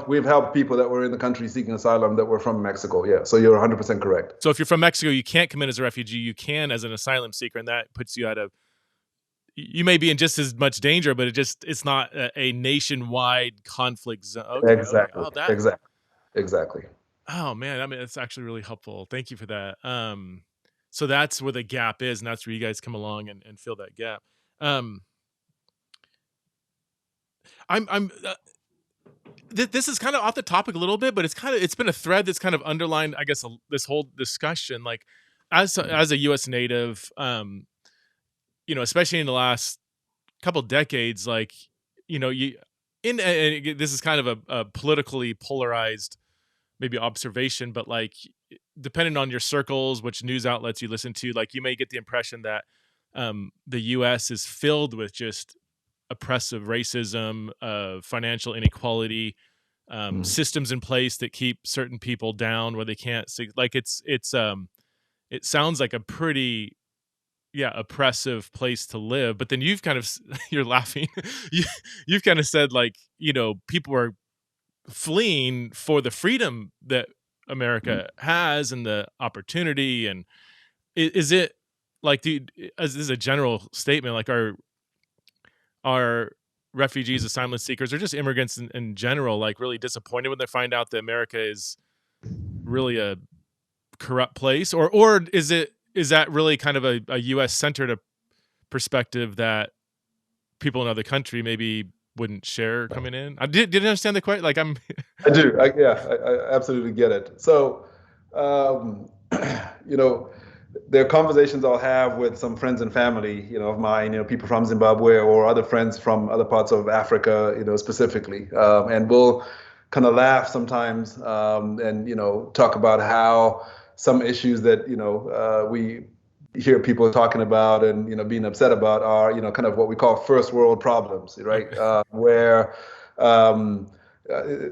S2: We've helped people that were in the country seeking asylum that were from Mexico. Yeah. So you're 100% correct.
S1: So if you're from Mexico, you can't come in as a refugee. You can as an asylum seeker, and that puts you you may be in just as much danger, but it's not a nationwide conflict zone. Okay.
S2: Exactly.
S1: Okay. Oh,
S2: Exactly.
S1: Oh man. I mean, it's actually really helpful. Thank you for that. So that's where the gap is, and that's where you guys come along and fill that gap. This is kind of off the topic a little bit, but it's been a thread that's kind of underlined, I guess, this whole discussion. Like, as a U.S. native, especially in the last couple decades, this is kind of a politically polarized, maybe observation, but like, depending on your circles, which news outlets you listen to, like, you may get the impression that the U.S. is filled with just oppressive racism, financial inequality, systems in place that keep certain people down where they can't see. Like, it sounds like a pretty oppressive place to live. But then you've kind of, you're laughing, you've kind of said, like, people are fleeing for the freedom that America has and the opportunity. And is it like, as this is a general statement, like, are refugees, asylum seekers, or just immigrants in general, like, really disappointed when they find out that America is really a corrupt place, or is that really kind of a U.S. centered perspective that people in other country maybe wouldn't share coming in? Did you understand the question? Like, I
S2: do. I absolutely get it. So, there are conversations I'll have with some friends and family, of mine, people from Zimbabwe or other friends from other parts of Africa, specifically. And we'll kind of laugh sometimes and, talk about how some issues that, we hear people talking about and, being upset about are, kind of what we call first world problems, right? Where,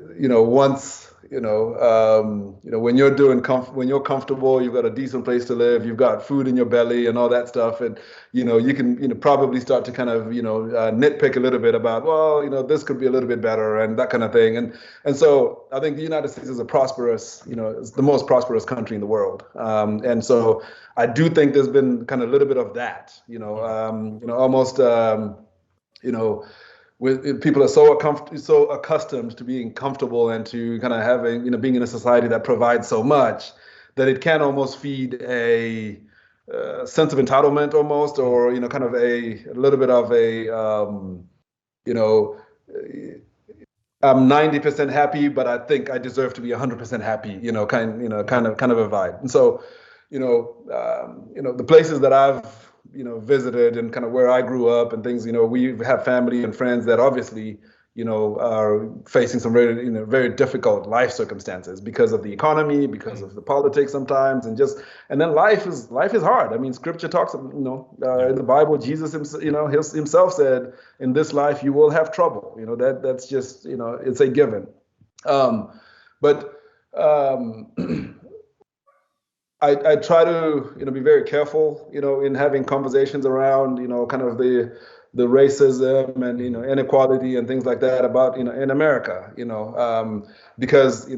S2: once, when you're comfortable, you've got a decent place to live, you've got food in your belly and all that stuff. And, you can, probably start to kind of, nitpick a little bit about, well, this could be a little bit better and that kind of thing. And so I think the United States is a prosperous, it's the most prosperous country in the world. And so I do think there's been kind of a little bit of that, almost, with people are so accustomed to being comfortable and to kind of having, being in a society that provides so much that it can almost feed a sense of entitlement almost, or, kind of a little bit of a, I'm 90% happy, but I think I deserve to be 100% happy, kind of a vibe. And so, the places that I've, visited and kind of where I grew up and things, we have family and friends that obviously, are facing some very difficult life circumstances because of the economy, because
S1: Mm.
S2: of the politics sometimes, and then life is hard. I mean, scripture talks,
S1: Yeah.
S2: in the Bible, Jesus himself, himself said, in this life you will have trouble. That's just, it's a given. Um, but um, I try to, be very careful, in having conversations around, kind of the racism and,
S1: Hmm.
S2: inequality and things like that about, in America, because,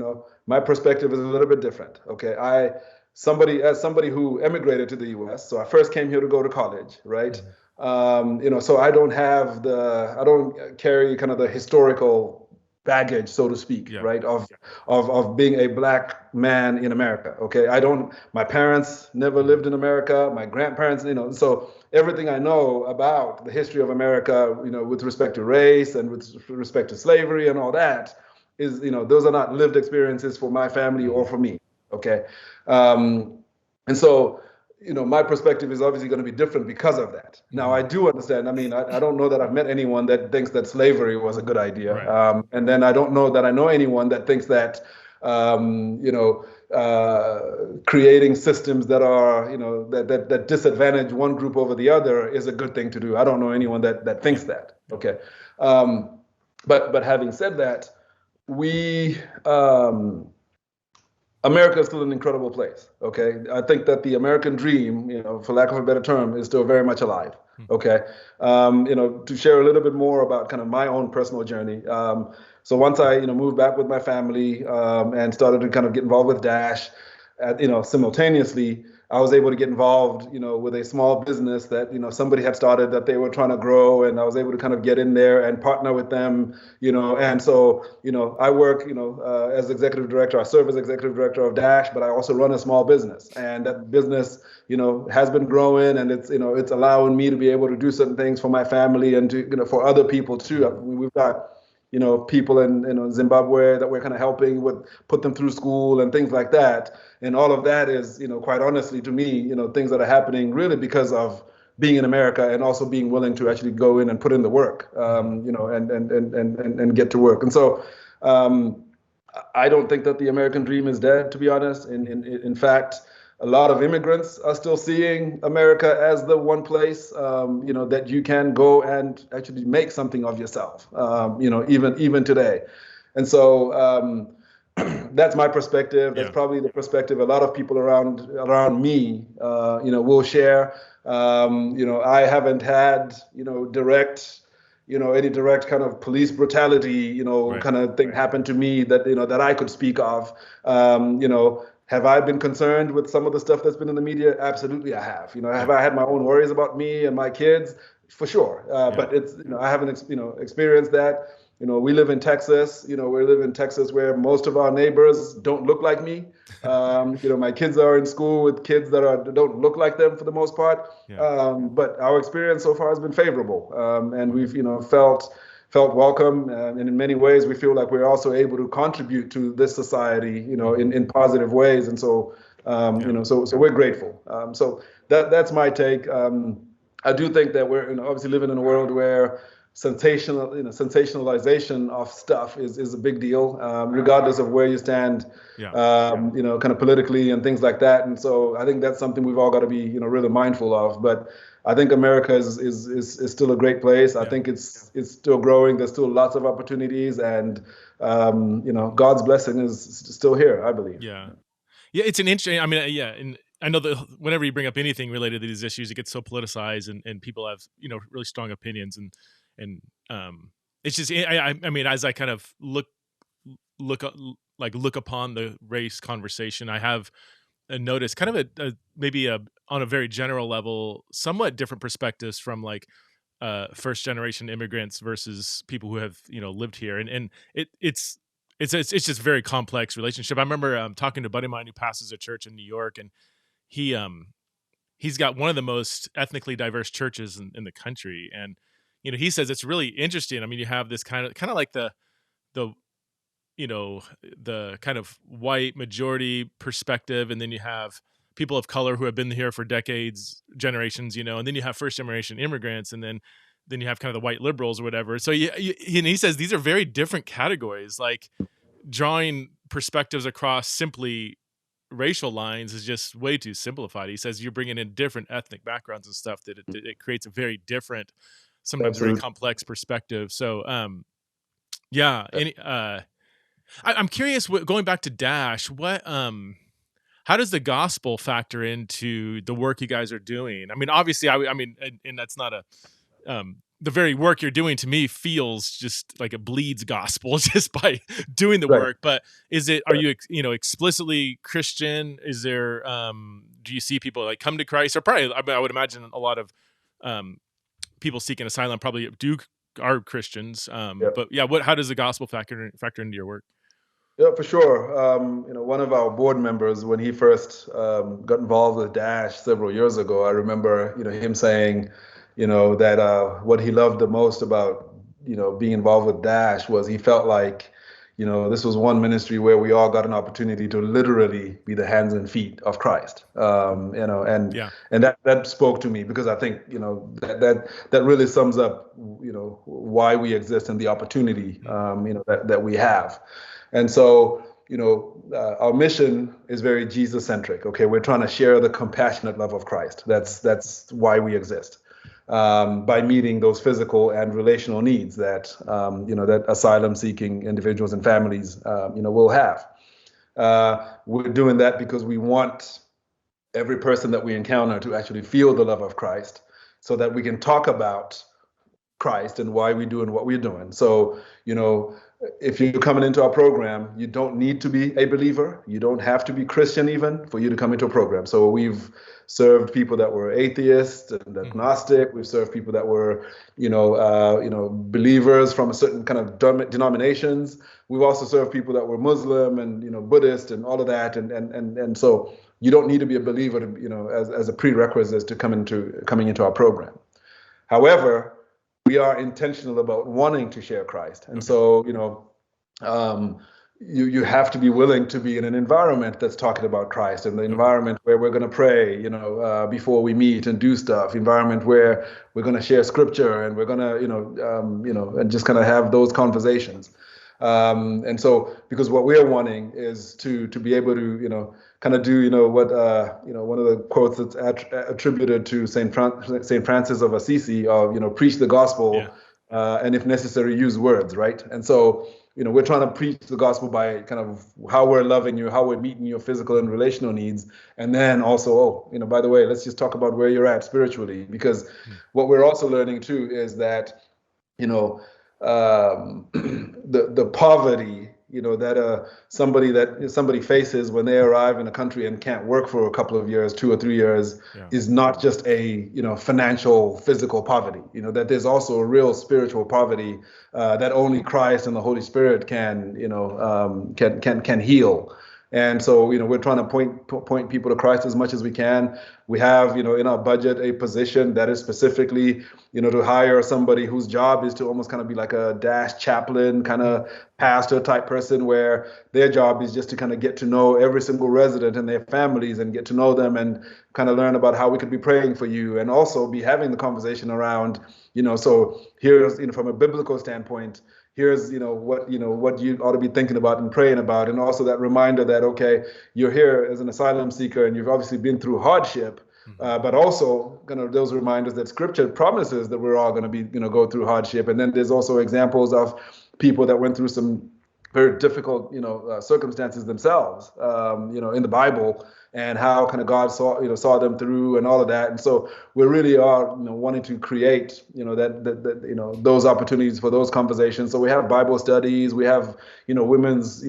S2: my perspective is a little bit different. Okay. As somebody who emigrated to the US, so I first came here to go to college, right?
S1: Hmm.
S2: So I don't carry kind of the historical baggage, so to speak,
S1: Yeah.
S2: right, of being a black man in America. Okay, my parents never
S1: Hmm.
S2: lived in America. My grandparents, so everything I know about the history of America, with respect to race and with respect to slavery and all that, is, those are not lived experiences for my family or
S1: Hmm.
S2: for me. Okay, um, and so, my perspective is obviously going to be different because of that. Now, I
S1: Hmm.
S2: do understand. I mean, I don't know that I've met anyone that thinks that slavery was a good idea.
S1: Right.
S2: And then I don't know that I know anyone that thinks that, um, you know, creating systems that are, that disadvantage one group over the other is a good thing to do. I don't know anyone that
S1: Yeah.
S2: thinks that.
S1: Yeah.
S2: Okay. Um, but having said that, we, America is still an incredible place. Okay, I think that the American dream, for lack of a better term, is still very much alive.
S1: Hmm.
S2: Okay, to share a little bit more about kind of my own personal journey. So once I, moved back with my family, and started to kind of get involved with Dash, simultaneously, I was able to get involved, with a small business that, somebody had started that they were trying to grow, and I was able to kind of get in there and partner with them, and so, I work, as executive director. I serve as executive director of Dash, but I also run a small business, and that business, has been growing, and it's allowing me to be able to do certain things for my family and to, for other people too.
S1: Hmm.
S2: We've got, people in, Zimbabwe that we're kind of helping with, put them through school and things like that. And all of that is, quite honestly to me, things that are happening really because of being in America and also being willing to actually go in and put in the work,
S1: Hmm.
S2: and get to work. And so, um, I don't think that the American dream is dead, to be honest. In fact, a lot of immigrants are still seeing America as the one place, that you can go and actually make something of yourself, even today. And so, that's my perspective. That's
S1: Yeah.
S2: probably the perspective a lot of people around me, will share. I haven't had, any direct kind of police brutality,
S1: Right.
S2: kind of thing happen to me that, that I could speak of. Have I been concerned with some of the stuff that's been in the media? Absolutely, I have. Have
S1: Yeah.
S2: I had my own worries about me and my kids? For sure.
S1: Yeah.
S2: But it's, I haven't, experienced that. We live in Texas. We live in Texas where most of our neighbors don't look like me. My kids are in school with kids that don't look like them for the most part.
S1: Yeah.
S2: But our experience so far has been favorable, and we've, felt welcome, and in many ways we feel like we're also able to contribute to this society,
S1: Hmm.
S2: in positive ways. And so,
S1: Yeah.
S2: so we're grateful. So that's my take. I do think that we're, obviously living in a world where sensationalization of stuff is a big deal, regardless of where you stand,
S1: Yeah.
S2: kind of politically and things like that. And so I think that's something we've all got to be, really mindful of. But I think America is still a great place. I
S1: Yeah.
S2: think it's still growing. There's still lots of opportunities, and, God's blessing is still here, I believe.
S1: Yeah. Yeah. It's an interesting. I mean, yeah, and I know that whenever you bring up anything related to these issues, it gets so politicized, and people have really strong opinions, and it's just I mean, as I kind of look up, like look upon the race conversation, I have noticed kind of maybe on a very general level, somewhat different perspectives from like first generation immigrants versus people who have lived here, and it's just a very complex relationship. I remember talking to a buddy of mine who pastors a church in New York, and he he's got one of the most ethnically diverse churches in the country, and he says it's really interesting. I mean, you have this kind of like the the kind of white majority perspective, and then you have people of color who have been here for decades, generations, and then you have first generation immigrants, and then you have kind of the white liberals or whatever. So and he says these are very different categories. Like drawing perspectives across simply racial lines is just way too simplified. He says you're bringing in different ethnic backgrounds and stuff that it creates a very different, sometimes very
S2: Absolutely.
S1: complex perspective. So yeah, I'm curious, going back to Dash, how does the gospel factor into the work you guys are doing? I mean, obviously, I mean, and that's not the very work you're doing to me feels just like it bleeds gospel just by doing the
S2: Right.
S1: work. But are you, explicitly Christian? Is there, do you see people like come to Christ, or probably, I would imagine a lot of, people seeking asylum probably are Christians.
S2: Yeah.
S1: But yeah, how does the gospel factor into your work?
S2: Yeah, for sure. One of our board members, when he first got involved with Dash several years ago, I remember, him saying, that what he loved the most about, being involved with Dash was he felt like, this was one ministry where we all got an opportunity to literally be the hands and feet of Christ.
S1: Yeah.
S2: And that spoke to me, because I think, that really sums up, why we exist and the opportunity, that we have. And so, our mission is very Jesus centric. Okay, we're trying to share the compassionate love of Christ. That's why we exist, by meeting those physical and relational needs that that asylum seeking individuals and families will have. We're doing that because we want every person that we encounter to actually feel the love of Christ, so that we can talk about Christ and why we're doing what we're doing. So, if you're coming into our program, you don't need to be a believer. You don't have to be Christian even for you to come into a program. So we've served people that were atheists and agnostic. We've served people that were, believers from a certain kind of denominations. We've also served people that were Muslim and, Buddhist and all of that. And so you don't need to be a believer to, as a prerequisite to coming into our program. However, we are intentional about wanting to share Christ. And so, you have to be willing to be in an environment that's talking about Christ, and the environment where we're going to pray, before we meet and do stuff, environment where we're going to share scripture and we're going to, and just kind of have those conversations. And so, because what we're wanting is to be able to, kind of do, what, one of the quotes that's attributed to Saint Francis of Assisi of, preach the gospel, and if necessary, use words, right? And so, we're trying to preach the gospel by kind of how we're loving you, how we're meeting your physical and relational needs. And then also, by the way, let's just talk about where you're at spiritually, because what we're also learning too is that, the poverty, that somebody faces when they arrive in a country and can't work for a couple of years, 2 or 3 years, is not just a financial, physical poverty. That there's also a real spiritual poverty that only Christ and the Holy Spirit can heal. And so, we're trying to point people to Christ as much as we can. We have, in our budget, a position that is specifically, to hire somebody whose job is to almost kind of be like a Dash chaplain, kind of pastor type person, where their job is just to kind of get to know every single resident and their families and get to know them and kind of learn about how we could be praying for you, and also be having the conversation around, so here's, from a biblical standpoint, here's what you ought to be thinking about and praying about, and also that reminder that, okay, you're here as an asylum seeker and you've obviously been through hardship, but also kind of those reminders that Scripture promises that we're all going to be go through hardship. And then there's also examples of people that went through some very difficult circumstances themselves in the Bible, and how kind of God saw them through and all of that. And so we really are wanting to create that those opportunities for those conversations. So we have Bible studies, we have women's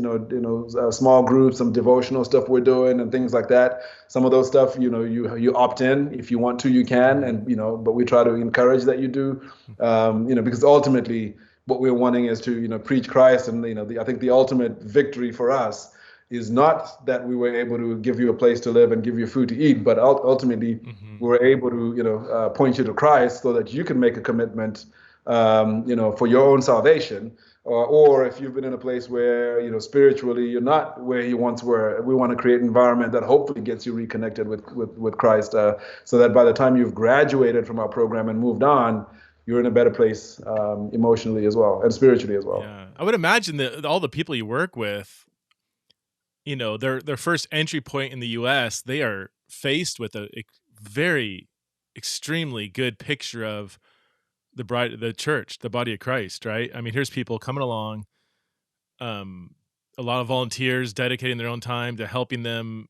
S2: small groups, some devotional stuff we're doing and things like that. Some of those stuff you opt in if you want to, you can, and but we try to encourage that you do, because ultimately what we're wanting is to preach Christ. And I think the ultimate victory for us is not that we were able to give you a place to live and give you food to eat, but ultimately we were able to point you to Christ so that you can make a commitment for your own salvation. Or if you've been in a place where, spiritually you're not where you once were, we want to create an environment that hopefully gets you reconnected with Christ, so that by the time you've graduated from our program and moved on, you're in a better place, emotionally as well and spiritually as well.
S1: Yeah, I would imagine that all the people you work with, their first entry point in the U.S., they are faced with a very extremely good picture of the church, the body of Christ, right? I mean, here's people coming along, a lot of volunteers dedicating their own time to helping them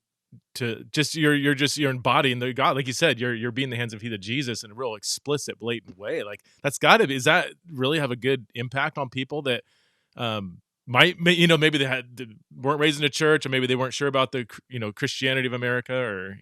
S1: to you're embodying the God, like you said, you're being the hands and feet of Jesus in a real explicit, blatant way. Like that's gotta be, is that really have a good impact on people that maybe weren't raised in a church, or maybe they weren't sure about the Christianity of America, or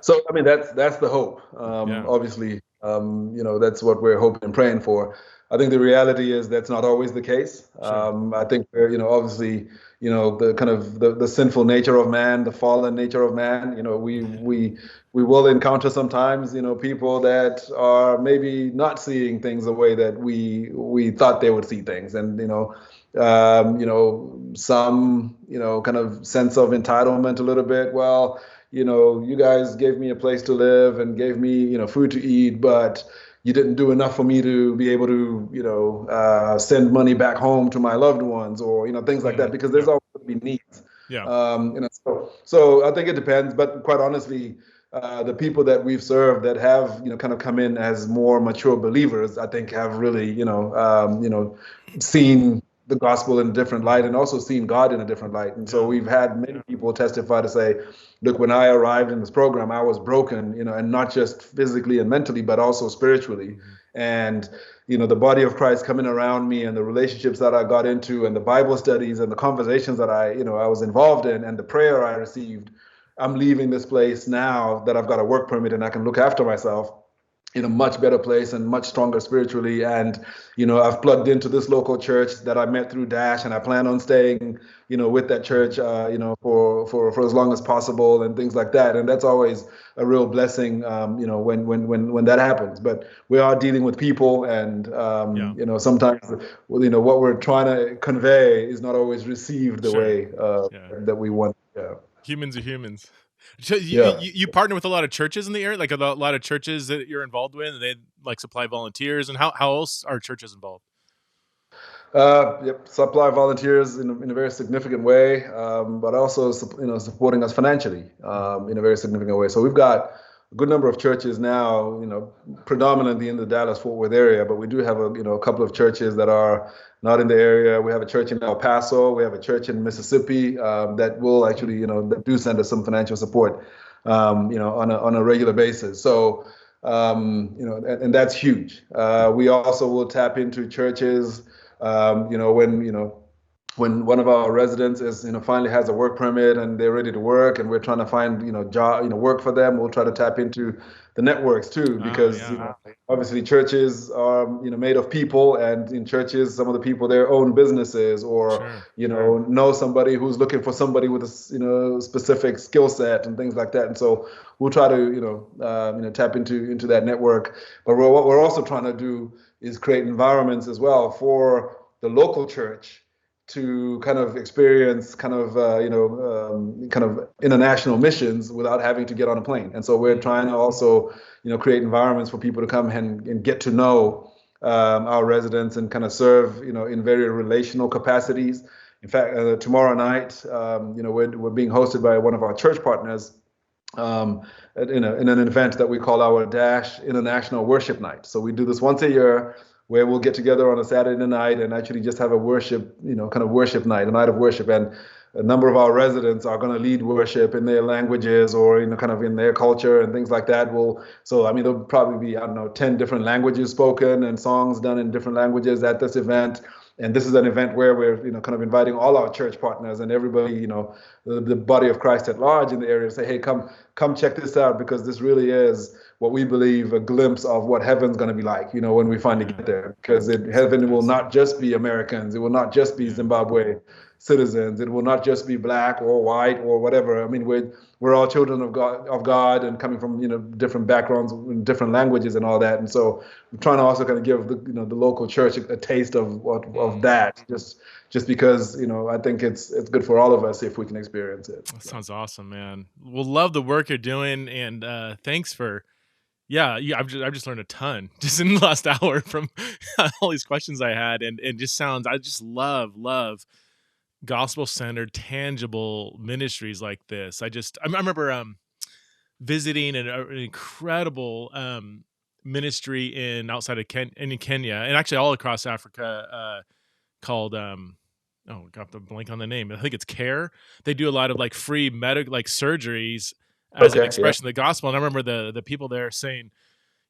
S2: So I mean, that's the hope.
S1: yeah,
S2: Obviously, that's what we're hoping and praying for. I think the reality is that's not always the case.
S1: sure,
S2: I think obviously, the kind of the sinful nature of man, the fallen nature of man. We will encounter sometimes, people that are maybe not seeing things the way that we thought they would see things, and some kind of sense of entitlement a little bit. Well, you guys gave me a place to live and gave me, food to eat, but you didn't do enough for me to be able to, send money back home to my loved ones, or, things like that, because there's
S1: yeah,
S2: always going to be needs.
S1: yeah,
S2: So I think it depends, but quite honestly, the people that we've served that have, kind of come in as more mature believers, I think have really, seen the gospel in a different light, and also seen God in a different light. And so
S1: yeah,
S2: we've had many people testify to say, look, when I arrived in this program, I was broken, and not just physically and mentally, but also spiritually. And, the body of Christ coming around me, and the relationships that I got into, and the Bible studies and the conversations that I was involved in, and the prayer I received, I'm leaving this place now that I've got a work permit and I can look after myself in a much better place and much stronger spiritually. And, I've plugged into this local church that I met through Dash, and I plan on staying, with that church, for as long as possible, and things like that. And that's always a real blessing, when that happens. But we are dealing with people, and,
S1: yeah,
S2: sometimes, what we're trying to convey is not always received the
S1: sure,
S2: way,
S1: yeah.
S2: that we want. Yeah.
S1: Humans are humans. So
S2: Yeah.
S1: you partner with a lot of churches in the area, like a lot of churches that you're involved with, and they like supply volunteers. And how else are churches involved?
S2: Yep, supply volunteers in a very significant way, but also supporting us financially, in a very significant way. So we've got a good number of churches now, predominantly in the Dallas-Fort Worth area, but we do have a couple of churches that are not in the area. We have a church in El Paso. We have a church in Mississippi, that will actually, that do send us some financial support, on a regular basis. So, and that's huge. We also will tap into churches, when one of our residents is, finally has a work permit and they're ready to work, and we're trying to find, work for them, we'll try to tap into the networks too, because,
S1: Yeah,
S2: obviously churches are, made of people, and in churches, some of the people there own businesses, or,
S1: sure,
S2: know somebody who's looking for somebody with a, specific skill set and things like that. And so we'll try to, tap into that network. But what we're also trying to do is create environments as well for the local church to kind of experience kind of international missions without having to get on a plane. And so we're trying to also, create environments for people to come and get to know, our residents, and kind of serve, in very relational capacities. In fact, tomorrow night, we're being hosted by one of our church partners, in an event that we call our Dash International Worship Night. So we do this once a year, where we'll get together on a Saturday night and actually just have a worship, kind of worship night, a night of worship. And a number of our residents are going to lead worship in their languages, or, kind of in their culture and things like that. So I mean, there'll probably be, 10 different languages spoken and songs done in different languages at this event. And this is an event where we're, kind of inviting all our church partners and everybody, the body of Christ at large in the area, to say, hey, come check this out, because this really is what we believe a glimpse of what heaven's going to be like, when we finally get there. Because heaven will not just be Americans. It will not just be Zimbabwe. citizens. It will not just be black or white or whatever. I mean, we're all children of God, and coming from different backgrounds, different languages, and all that. And so I'm trying to also kind of give the local church a taste of that, just because I think it's good for all of us if we can experience it.
S1: That sounds awesome, man. We'll love the work you're doing, and thanks for yeah. I've just learned a ton just in the last hour from all these questions I had, and just sounds. I just love gospel centered, tangible ministries like this. I remember visiting an incredible ministry in outside of in Kenya, and actually all across Africa, called oh, got the blank on the name. I think it's Care. They do a lot of like free medical like surgeries as an
S2: Okay, yeah,
S1: expression of the gospel. And I remember the people there saying,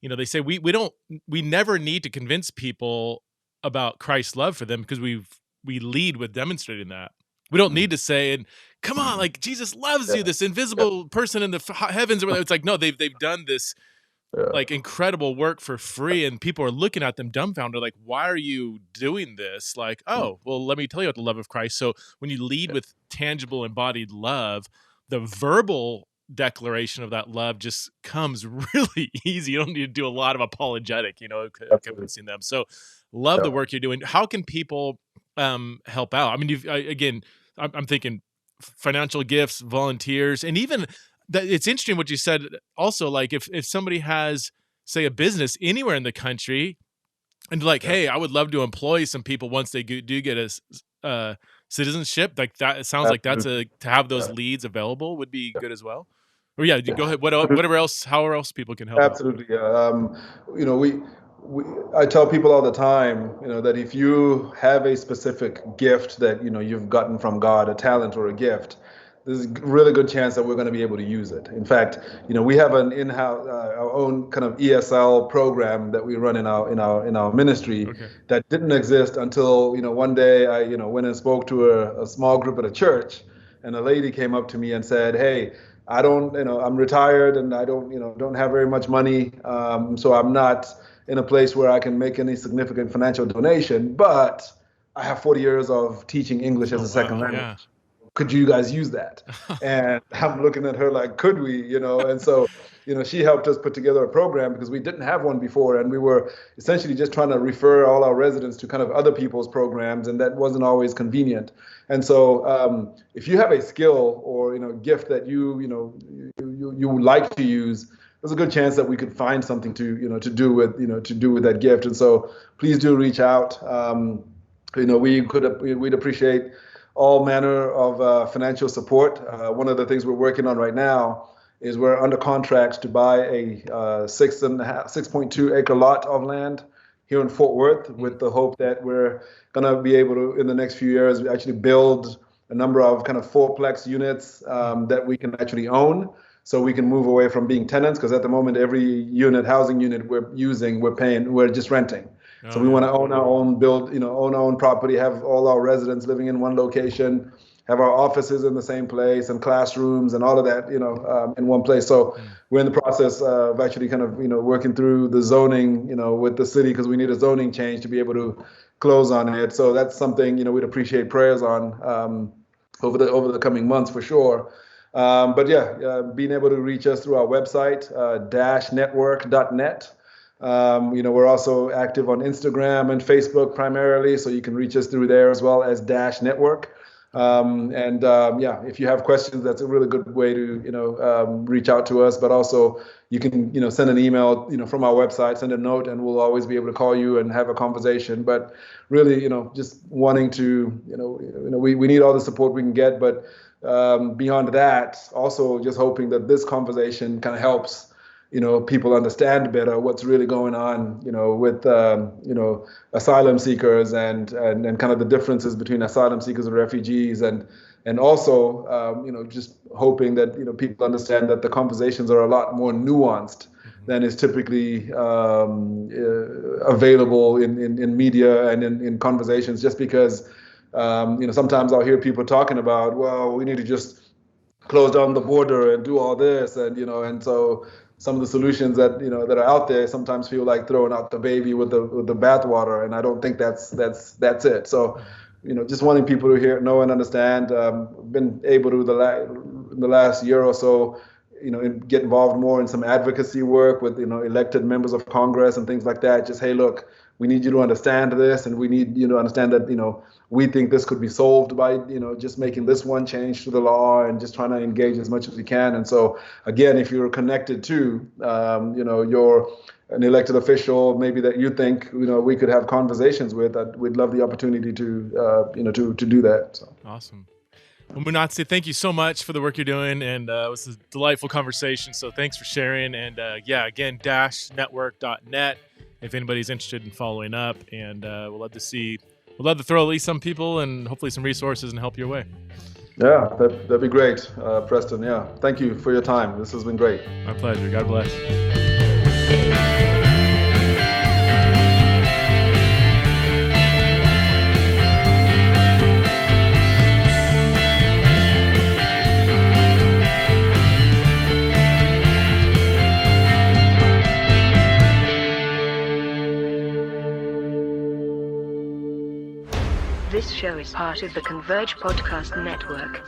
S1: they say we never need to convince people about Christ's love for them because we lead with demonstrating that. We don't need to say, and come on, like Jesus loves you, this
S2: yeah,
S1: invisible person in the heavens or whatever. It's like, no, they've done this
S2: yeah,
S1: like incredible work for free, and people are looking at them dumbfounded, like, why are you doing this? Like, oh, well, let me tell you about the love of Christ. So when you lead with tangible embodied love, the verbal declaration of that love just comes really easy. You don't need to do a lot of apologetic,
S2: absolutely.
S1: convincing them. So love the
S2: Yeah.
S1: work you're doing. How can people help out? I mean, again, I'm thinking financial gifts, volunteers, and even that it's interesting what you said also, like if somebody has, say, a business anywhere in the country and like,
S2: Yeah,
S1: hey, I would love to employ some people once they do get a citizenship, like that, it sounds like that's
S2: absolutely.
S1: to have those
S2: Yeah,
S1: leads available would be
S2: yeah,
S1: good as well. Or yeah, go
S2: yeah.
S1: ahead. Whatever else, how else people can help out.
S2: Absolutely. Yeah. You know, we I tell people all the time, that if you have a specific gift that you've gotten from God, a talent or a gift, there's a really good chance that we're going to be able to use it. In fact, we have an in-house, our own kind of ESL program that we run in our ministry
S1: Okay.
S2: that didn't exist until one day I went and spoke to a small group at a church, and a lady came up to me and said, "Hey, I don't, I'm retired and I don't have very much money. So I'm not in a place where I can make any significant financial donation, but I have 40 years of teaching English as
S1: Oh
S2: a second
S1: wow,
S2: language.
S1: yeah.
S2: Could you guys use that?" And I'm looking at her like, could we, And so, she helped us put together a program because we didn't have one before. And we were essentially just trying to refer all our residents to kind of other people's programs. And that wasn't always convenient. And so if you have a skill or, gift that you would like to use, there's a good chance that we could find something to do with that gift. And so please do reach out. We'd appreciate all manner of financial support. One of the things we're working on right now is we're under contract to buy a 6.2 acre lot of land here in Fort Worth, with the hope that we're going to be able to, in the next few years, actually build a number of kind of fourplex units that we can actually own, so we can move away from being tenants, because at the moment every housing unit we're just renting. So
S1: Oh
S2: we
S1: yeah.
S2: want to own our own own our own property, have all our residents living in one location, have our offices in the same place, and classrooms and all of that, in one place. So we're in the process of actually kind of, working through the zoning, with the city, because we need a zoning change to be able to close on it. So that's something, we'd appreciate prayers on over the coming months for sure. But yeah, being able to reach us through our website, dashnetwork.net. We're also active on Instagram and Facebook primarily, so you can reach us through there as well as Dash Network. Yeah, if you have questions, that's a really good way to reach out to us. But also, you can send an email from our website, send a note, and we'll always be able to call you and have a conversation. But really, just wanting to we need all the support we can get, but beyond that, also just hoping that this conversation kind of helps people understand better what's really going on, with asylum seekers and kind of the differences between asylum seekers and refugees, and also just hoping that people understand that the conversations are a lot more nuanced than is typically available in media and in conversations. Just because sometimes I'll hear people talking about, well, we need to just close down the border and do all this, and so some of the solutions that are out there sometimes feel like throwing out the baby with the bathwater, and I don't think that's it. So just wanting people to know and understand. Been able to in the last year or so, get involved more in some advocacy work with, elected members of Congress and things like that. Just, hey, look, we need you to understand this, and we need you to understand that, we think this could be solved by, just making this one change to the law and just trying to engage as much as we can. And so, again, if you're connected to, you're an elected official, maybe that you think, we could have conversations with, we'd love the opportunity to, to do that. So.
S1: Awesome. Well, Munatsi, thank you so much for the work you're doing, and it was a delightful conversation. So thanks for sharing. And again, dashnetwork.net if anybody's interested in following up. And we'll love to throw at least some people and hopefully some resources and help your way.
S2: Yeah, that'd be great, Preston. Yeah, thank you for your time. This has been great.
S1: My pleasure. God bless.
S3: This show is part of the Converge Podcast Network.